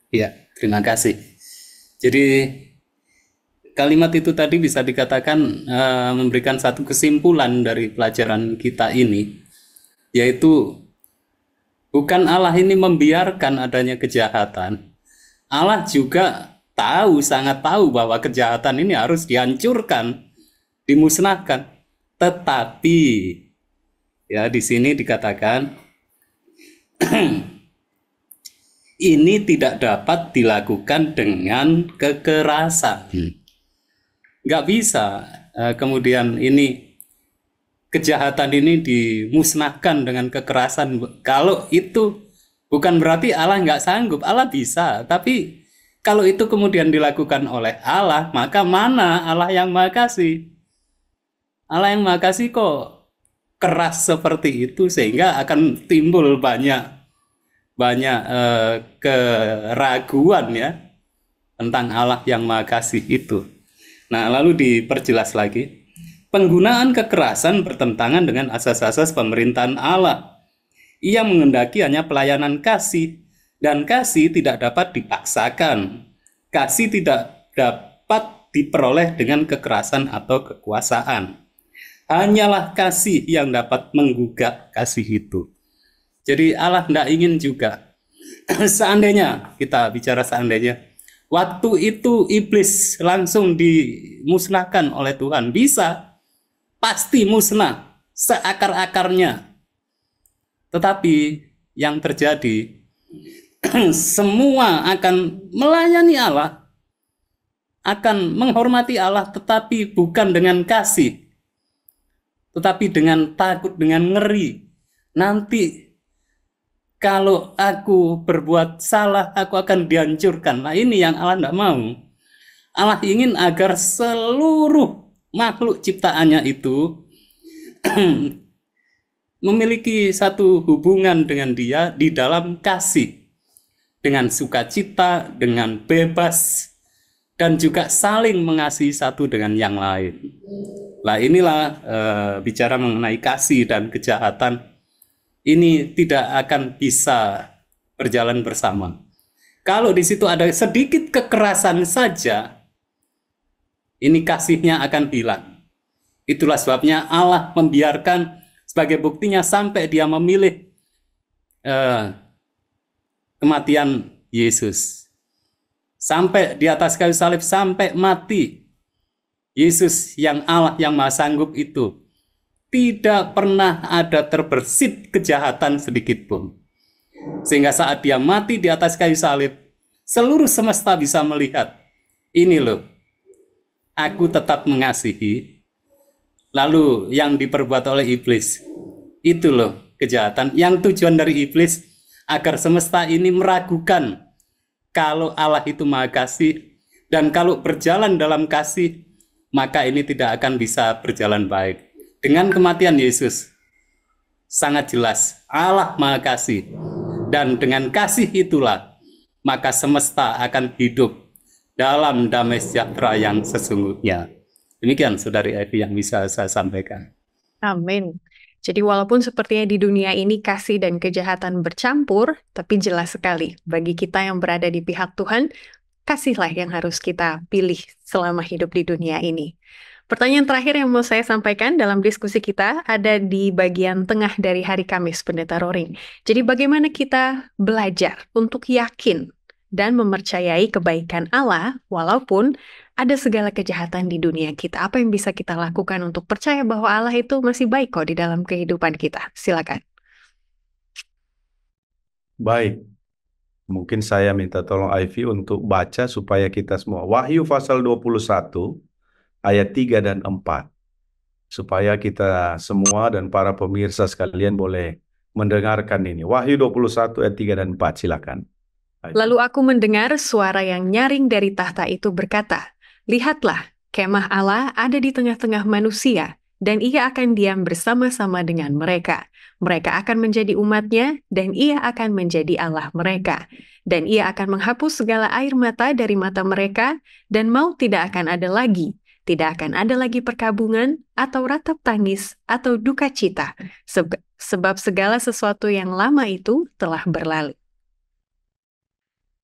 Ya, terima kasih. Jadi kalimat itu tadi bisa dikatakan memberikan satu kesimpulan dari pelajaran kita ini, yaitu bukan Allah ini membiarkan adanya kejahatan. Allah juga sangat tahu bahwa kejahatan ini harus dihancurkan, dimusnahkan. Tetapi ya di sini dikatakan ini tidak dapat dilakukan dengan kekerasan. Nggak bisa kemudian kejahatan ini dimusnahkan dengan kekerasan. Kalau itu bukan berarti Allah nggak sanggup, Allah bisa. Tapi kalau itu kemudian dilakukan oleh Allah, maka mana Allah yang Maha Kasih? Allah yang Maha Kasih kok keras seperti itu sehingga akan timbul banyak keraguan ya tentang Allah yang Maha Kasih itu. Nah, lalu diperjelas lagi, penggunaan kekerasan bertentangan dengan asas-asas pemerintahan Allah. Ia menghendaki hanya pelayanan kasih, dan kasih tidak dapat dipaksakan. Kasih tidak dapat diperoleh dengan kekerasan atau kekuasaan. Hanyalah kasih yang dapat menggugah kasih itu. Jadi Allah tidak ingin juga. Seandainya, kita bicara seandainya, waktu itu iblis langsung dimusnahkan oleh Tuhan. Bisa, pasti musnah, seakar-akarnya. Tetapi yang terjadi, semua akan melayani Allah, akan menghormati Allah, tetapi bukan dengan kasih, tetapi dengan takut, dengan ngeri. Nanti kalau aku berbuat salah, aku akan dihancurkan. Nah, ini yang Allah tidak mau. Allah ingin agar seluruh makhluk ciptaannya itu memiliki satu hubungan dengan Dia di dalam kasih, dengan sukacita, dengan bebas, dan juga saling mengasihi satu dengan yang lain. Nah, inilah bicara mengenai kasih dan kejahatan. Ini tidak akan bisa berjalan bersama. Kalau di situ ada sedikit kekerasan saja, ini kasihnya akan hilang. Itulah sebabnya Allah membiarkan sebagai buktinya sampai Dia memilih kematian Yesus. Sampai di atas kayu salib, sampai mati. Yesus yang Allah yang Maha Sanggup itu tidak pernah ada terbersit kejahatan sedikit pun. Sehingga saat Dia mati di atas kayu salib, seluruh semesta bisa melihat, ini loh, aku tetap mengasihi. Lalu yang diperbuat oleh iblis, itu loh kejahatan. Yang tujuan dari iblis agar semesta ini meragukan kalau Allah itu Maha Kasih, dan kalau berjalan dalam kasih, maka ini tidak akan bisa berjalan baik. Dengan kematian Yesus, sangat jelas Allah Maha Kasih. Dan dengan kasih itulah, maka semesta akan hidup dalam damai sejahtera yang sesungguhnya. Demikian Saudari Ivy yang bisa saya sampaikan. Amin. Jadi walaupun sepertinya di dunia ini kasih dan kejahatan bercampur, tapi jelas sekali bagi kita yang berada di pihak Tuhan, kasihlah yang harus kita pilih selama hidup di dunia ini. Pertanyaan terakhir yang mau saya sampaikan dalam diskusi kita ada di bagian tengah dari hari Kamis, Pendeta Roring. Jadi bagaimana kita belajar untuk yakin dan mempercayai kebaikan Allah walaupun ada segala kejahatan di dunia kita. Apa yang bisa kita lakukan untuk percaya bahwa Allah itu masih baik kok di dalam kehidupan kita? Silakan. Baik, mungkin saya minta tolong Ivy untuk baca supaya kita semua. Wahyu pasal 21 ayat 3 dan 4. Supaya kita semua dan para pemirsa sekalian boleh mendengarkan ini. Wahyu 21 ayat 3 dan 4, silakan. Lalu aku mendengar suara yang nyaring dari tahta itu berkata, "Lihatlah, kemah Allah ada di tengah-tengah manusia, dan ia akan diam bersama-sama dengan mereka. Mereka akan menjadi umatnya, dan ia akan menjadi Allah mereka. Dan ia akan menghapus segala air mata dari mata mereka, dan maut tidak akan ada lagi. Tidak akan ada lagi perkabungan, atau ratap tangis, atau duka cita, sebab segala sesuatu yang lama itu telah berlalu."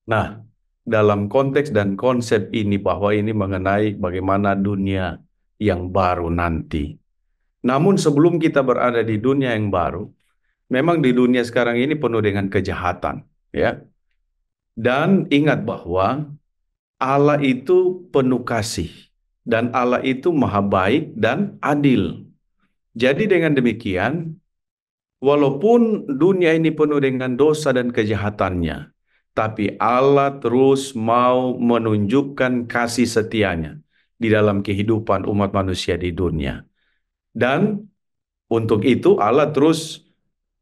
Nah, dalam konteks dan konsep ini bahwa ini mengenai bagaimana dunia yang baru nanti. Namun sebelum kita berada di dunia yang baru, memang di dunia sekarang ini penuh dengan kejahatan, ya. Dan ingat bahwa Allah itu penuh kasih dan Allah itu maha baik dan adil. Jadi dengan demikian, walaupun dunia ini penuh dengan dosa dan kejahatannya, tapi Allah terus mau menunjukkan kasih setianya di dalam kehidupan umat manusia di dunia. Dan untuk itu Allah terus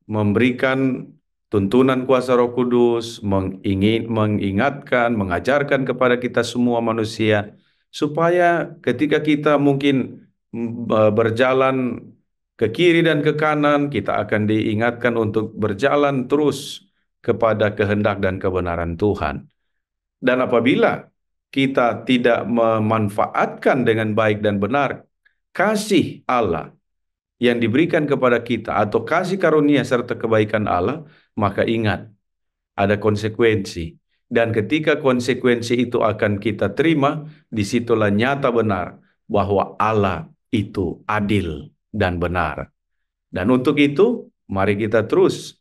memberikan tuntunan kuasa Roh Kudus, mengingatkan, mengajarkan kepada kita semua manusia, supaya ketika kita mungkin berjalan ke kiri dan ke kanan, kita akan diingatkan untuk berjalan terus kepada kehendak dan kebenaran Tuhan. Dan apabila kita tidak memanfaatkan dengan baik dan benar kasih Allah yang diberikan kepada kita atau kasih karunia serta kebaikan Allah, maka ingat, ada konsekuensi. Dan ketika konsekuensi itu akan kita terima, disitulah nyata benar bahwa Allah itu adil dan benar. Dan untuk itu, mari kita terus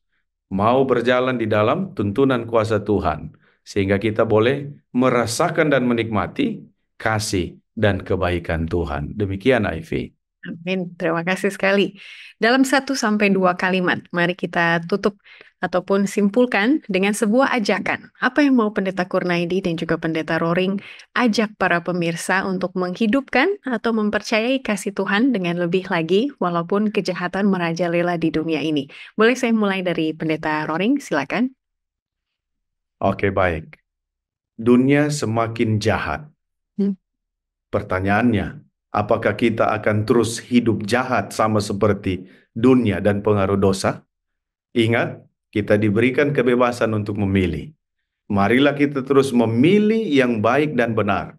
mau berjalan di dalam tuntunan kuasa Tuhan, sehingga kita boleh merasakan dan menikmati kasih dan kebaikan Tuhan. Demikian, Ivy. Amin. Terima kasih sekali. Dalam 1-2 kalimat, mari kita tutup ataupun simpulkan dengan sebuah ajakan. Apa yang mau Pendeta Kurnaidi dan juga Pendeta Roring ajak para pemirsa untuk menghidupkan atau mempercayai kasih Tuhan dengan lebih lagi walaupun kejahatan merajalela di dunia ini. Boleh saya mulai dari Pendeta Roring? Silakan. Oke, baik. Dunia semakin jahat. Pertanyaannya, apakah kita akan terus hidup jahat sama seperti dunia dan pengaruh dosa? Ingat, kita diberikan kebebasan untuk memilih. Marilah kita terus memilih yang baik dan benar.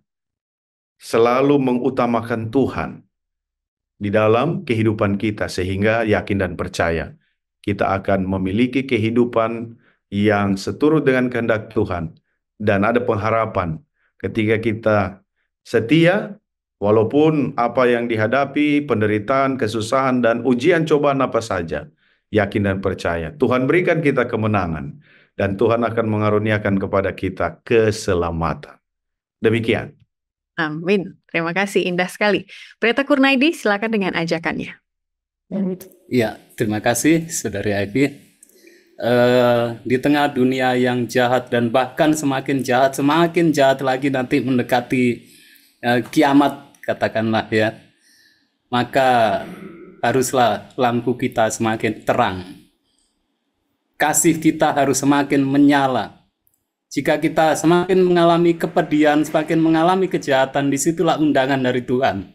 Selalu mengutamakan Tuhan di dalam kehidupan kita sehingga yakin dan percaya kita akan memiliki kehidupan yang seturut dengan kehendak Tuhan. Dan ada pengharapan ketika kita setia, walaupun apa yang dihadapi, penderitaan, kesusahan, dan ujian cobaan apa saja, yakin dan percaya, Tuhan berikan kita kemenangan, dan Tuhan akan mengaruniakan kepada kita keselamatan. Demikian. Amin. Terima kasih, indah sekali. Pendeta Kurnaidi, silakan dengan ajakannya. Ya, terima kasih, Saudari Ivy. Di tengah dunia yang jahat dan bahkan semakin jahat lagi nanti mendekati kiamat, katakanlah ya, maka haruslah lampu kita semakin terang, kasih kita harus semakin menyala. Jika kita semakin mengalami kepedihan, semakin mengalami kejahatan, disitulah undangan dari Tuhan.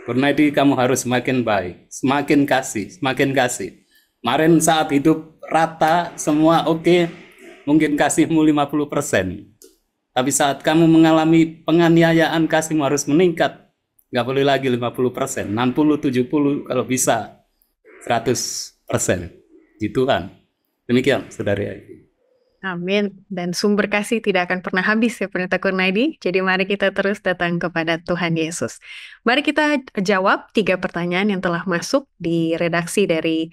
Kurnaidi, kamu harus semakin baik, semakin kasih. Kemarin saat hidup rata, semua oke, mungkin kasihmu 50%. Tapi saat kamu mengalami penganiayaan, kasihmu harus meningkat. Nggak boleh lagi 50%, 60, 70, kalau bisa 100% di Tuhan. Demikian, Saudari Ivy. Amin. Dan sumber kasih tidak akan pernah habis ya Pendeta Kurnaidi. Jadi mari kita terus datang kepada Tuhan Yesus. Mari kita jawab 3 pertanyaan yang telah masuk di redaksi dari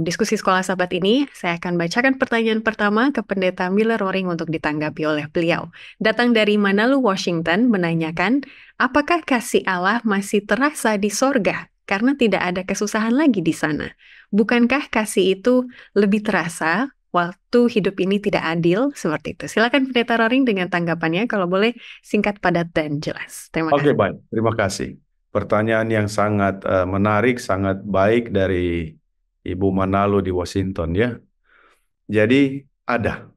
diskusi sekolah sahabat ini, saya akan bacakan pertanyaan pertama ke Pendeta Miller Roring untuk ditanggapi oleh beliau. Datang dari Manalu, Washington, menanyakan, apakah kasih Allah masih terasa di sorga karena tidak ada kesusahan lagi di sana? Bukankah kasih itu lebih terasa waktu hidup ini tidak adil? Seperti itu. Silakan Pendeta Roring dengan tanggapannya, kalau boleh singkat, padat, dan jelas. Terima Oke, kasih. baik. Terima kasih. Pertanyaan yang sangat menarik, sangat baik dari Ibu Manalu di Washington ya. Jadi ada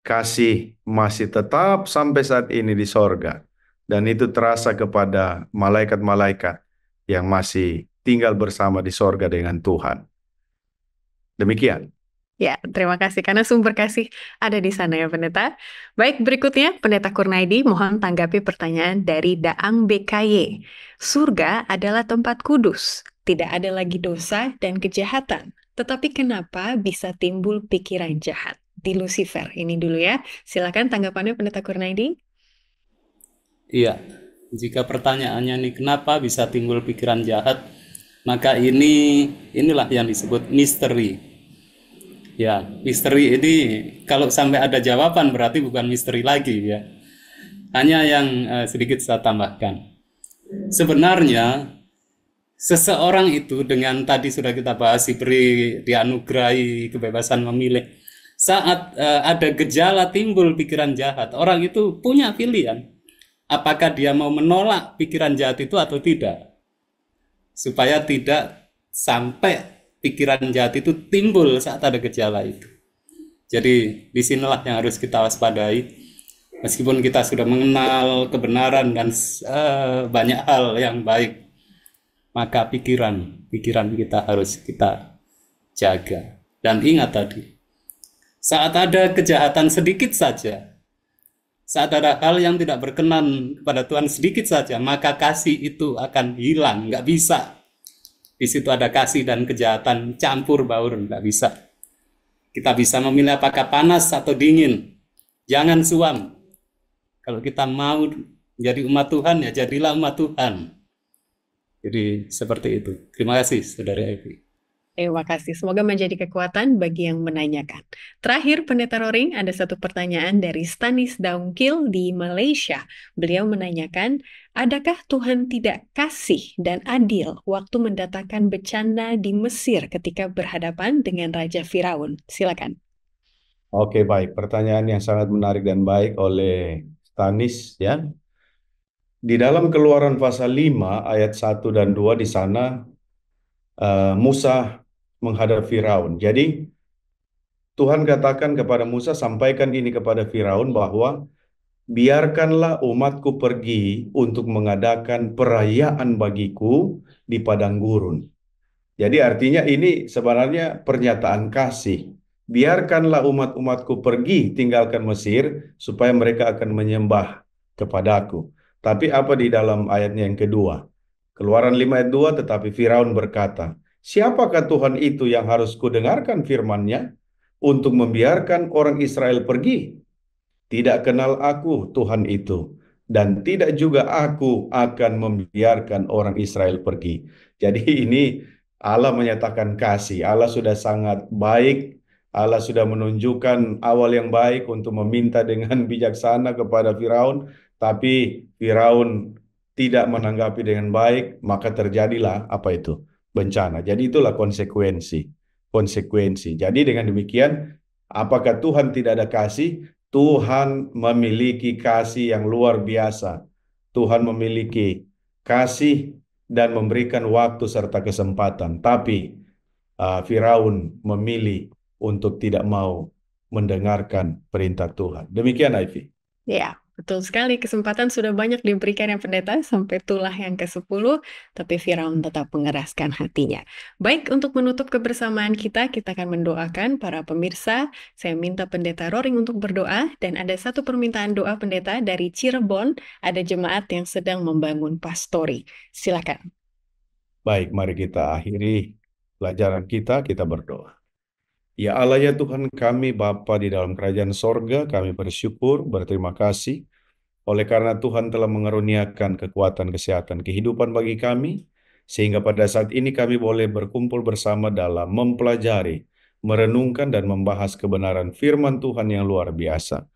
kasih masih tetap sampai saat ini di sorga. Dan itu terasa kepada malaikat-malaikat yang masih tinggal bersama di sorga dengan Tuhan. Demikian. Ya, terima kasih karena sumber kasih ada di sana ya Pendeta. Baik, berikutnya Pendeta Kurnaidi mohon tanggapi pertanyaan dari Daang BKY. Surga adalah tempat kudus, tidak ada lagi dosa dan kejahatan. Tetapi kenapa bisa timbul pikiran jahat di Lucifer? Ini dulu ya. Silakan tanggapannya Pendeta Kurnaidi. Iya, jika pertanyaannya nih kenapa bisa timbul pikiran jahat, maka inilah yang disebut misteri. Ya, misteri ini kalau sampai ada jawaban berarti bukan misteri lagi ya. Hanya yang sedikit saya tambahkan. Sebenarnya seseorang itu dengan tadi sudah kita bahas dianugerahi kebebasan memilih. Saat ada gejala timbul pikiran jahat, orang itu punya pilihan. Apakah dia mau menolak pikiran jahat itu atau tidak? Supaya tidak sampai pikiran jahat itu timbul saat ada gejala itu. Jadi disinilah yang harus kita waspadai. Meskipun kita sudah mengenal kebenaran dan banyak hal yang baik, maka pikiran kita harus kita jaga. Dan ingat tadi, saat ada kejahatan sedikit saja, saat ada hal yang tidak berkenan kepada Tuhan sedikit saja, maka kasih itu akan hilang, nggak bisa. Di situ ada kasih dan kejahatan campur baur, nggak bisa. Kita bisa memilih apakah panas atau dingin. Jangan suam. Kalau kita mau jadi umat Tuhan, ya jadilah umat Tuhan. Jadi seperti itu. Terima kasih, Saudara Evi. Terima kasih. Semoga menjadi kekuatan bagi yang menanyakan. Terakhir, Pendeta Roring, ada satu pertanyaan dari Stanis Daungkil di Malaysia. Beliau menanyakan, adakah Tuhan tidak kasih dan adil waktu mendatangkan bencana di Mesir ketika berhadapan dengan Raja Firaun? Silakan. Oke, baik. Pertanyaan yang sangat menarik dan baik oleh Stanis ya. Di dalam Keluaran pasal 5 ayat 1 dan 2 di sana Musa menghadap Firaun. Jadi Tuhan katakan kepada Musa, sampaikan ini kepada Firaun bahwa biarkanlah umatku pergi untuk mengadakan perayaan bagiku di padang gurun. Jadi artinya ini sebenarnya pernyataan kasih. Biarkanlah umat-umatku pergi tinggalkan Mesir supaya mereka akan menyembah kepadaku. Tapi apa di dalam ayatnya yang kedua? Keluaran 5 ayat 2, tetapi Firaun berkata, siapakah Tuhan itu yang harus kudengarkan firman-Nya untuk membiarkan orang Israel pergi? Tidak kenal aku Tuhan itu, dan tidak juga aku akan membiarkan orang Israel pergi. Jadi ini Allah menyatakan kasih. Allah sudah sangat baik. Allah sudah menunjukkan awal yang baik untuk meminta dengan bijaksana kepada Firaun, tapi Firaun tidak menanggapi dengan baik, maka terjadilah apa itu? Bencana. Jadi itulah konsekuensi. Jadi dengan demikian, apakah Tuhan tidak ada kasih? Tuhan memiliki kasih yang luar biasa. Tuhan memiliki kasih dan memberikan waktu serta kesempatan. Tapi Firaun memilih untuk tidak mau mendengarkan perintah Tuhan. Demikian, Ivy. Ya, betul sekali. Kesempatan sudah banyak diberikan yang Pendeta sampai tulah yang ke-10, tapi Firaun tetap mengeraskan hatinya. Baik, untuk menutup kebersamaan kita akan mendoakan para pemirsa. Saya minta Pendeta Roring untuk berdoa, dan ada satu permintaan doa Pendeta dari Cirebon, ada jemaat yang sedang membangun pastori. Silakan. Baik, mari kita akhiri pelajaran kita berdoa. Ya Allah ya Tuhan kami, Bapa di dalam kerajaan sorga, kami bersyukur, berterima kasih oleh karena Tuhan telah mengaruniakan kekuatan, kesehatan, kehidupan bagi kami, Sehingga pada saat ini kami boleh berkumpul bersama dalam mempelajari, merenungkan dan membahas kebenaran firman Tuhan yang luar biasa.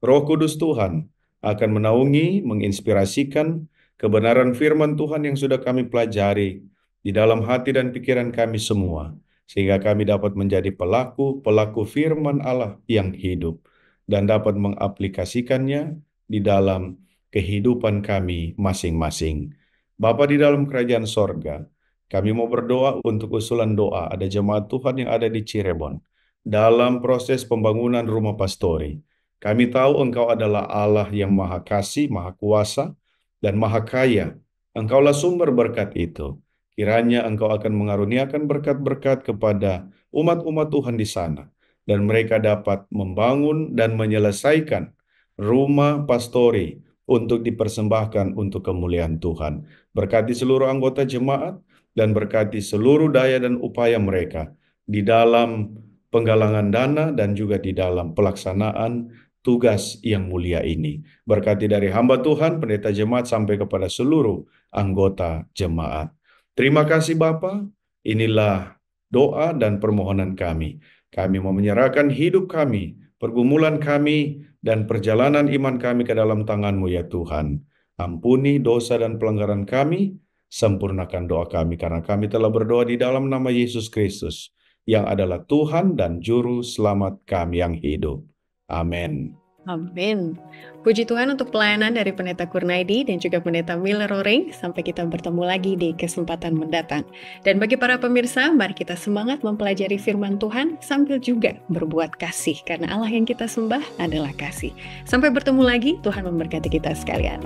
Roh Kudus Tuhan akan menaungi, menginspirasikan kebenaran firman Tuhan yang sudah kami pelajari di dalam hati dan pikiran kami semua, sehingga kami dapat menjadi pelaku firman Allah yang hidup dan dapat mengaplikasikannya di dalam kehidupan kami masing-masing. Bapa di dalam kerajaan sorga, kami mau berdoa untuk usulan doa ada jemaat Tuhan yang ada di Cirebon dalam proses pembangunan rumah pastori. Kami tahu Engkau adalah Allah yang Maha Kasih, Maha Kuasa, dan Maha Kaya. Engkaulah sumber berkat itu. Kiranya Engkau akan mengaruniakan berkat-berkat kepada umat-umat Tuhan di sana, dan mereka dapat membangun dan menyelesaikan rumah pastori untuk dipersembahkan untuk kemuliaan Tuhan. Berkati seluruh anggota jemaat, dan berkati seluruh daya dan upaya mereka di dalam penggalangan dana dan juga di dalam pelaksanaan tugas yang mulia ini. Berkati dari hamba Tuhan, pendeta jemaat sampai kepada seluruh anggota jemaat. Terima kasih Bapa. Inilah doa dan permohonan kami. Kami mau menyerahkan hidup kami, pergumulan kami, dan perjalanan iman kami ke dalam tangan-Mu ya Tuhan. Ampuni dosa dan pelanggaran kami, sempurnakan doa kami karena kami telah berdoa di dalam nama Yesus Kristus, yang adalah Tuhan dan Juru Selamat kami yang hidup. Amin. Amin. Puji Tuhan untuk pelayanan dari Pendeta Kurnaidi dan juga Pendeta Miller Roring. Sampai kita bertemu lagi di kesempatan mendatang. Dan bagi para pemirsa, mari kita semangat mempelajari firman Tuhan sambil juga berbuat kasih. Karena Allah yang kita sembah adalah kasih. Sampai bertemu lagi, Tuhan memberkati kita sekalian.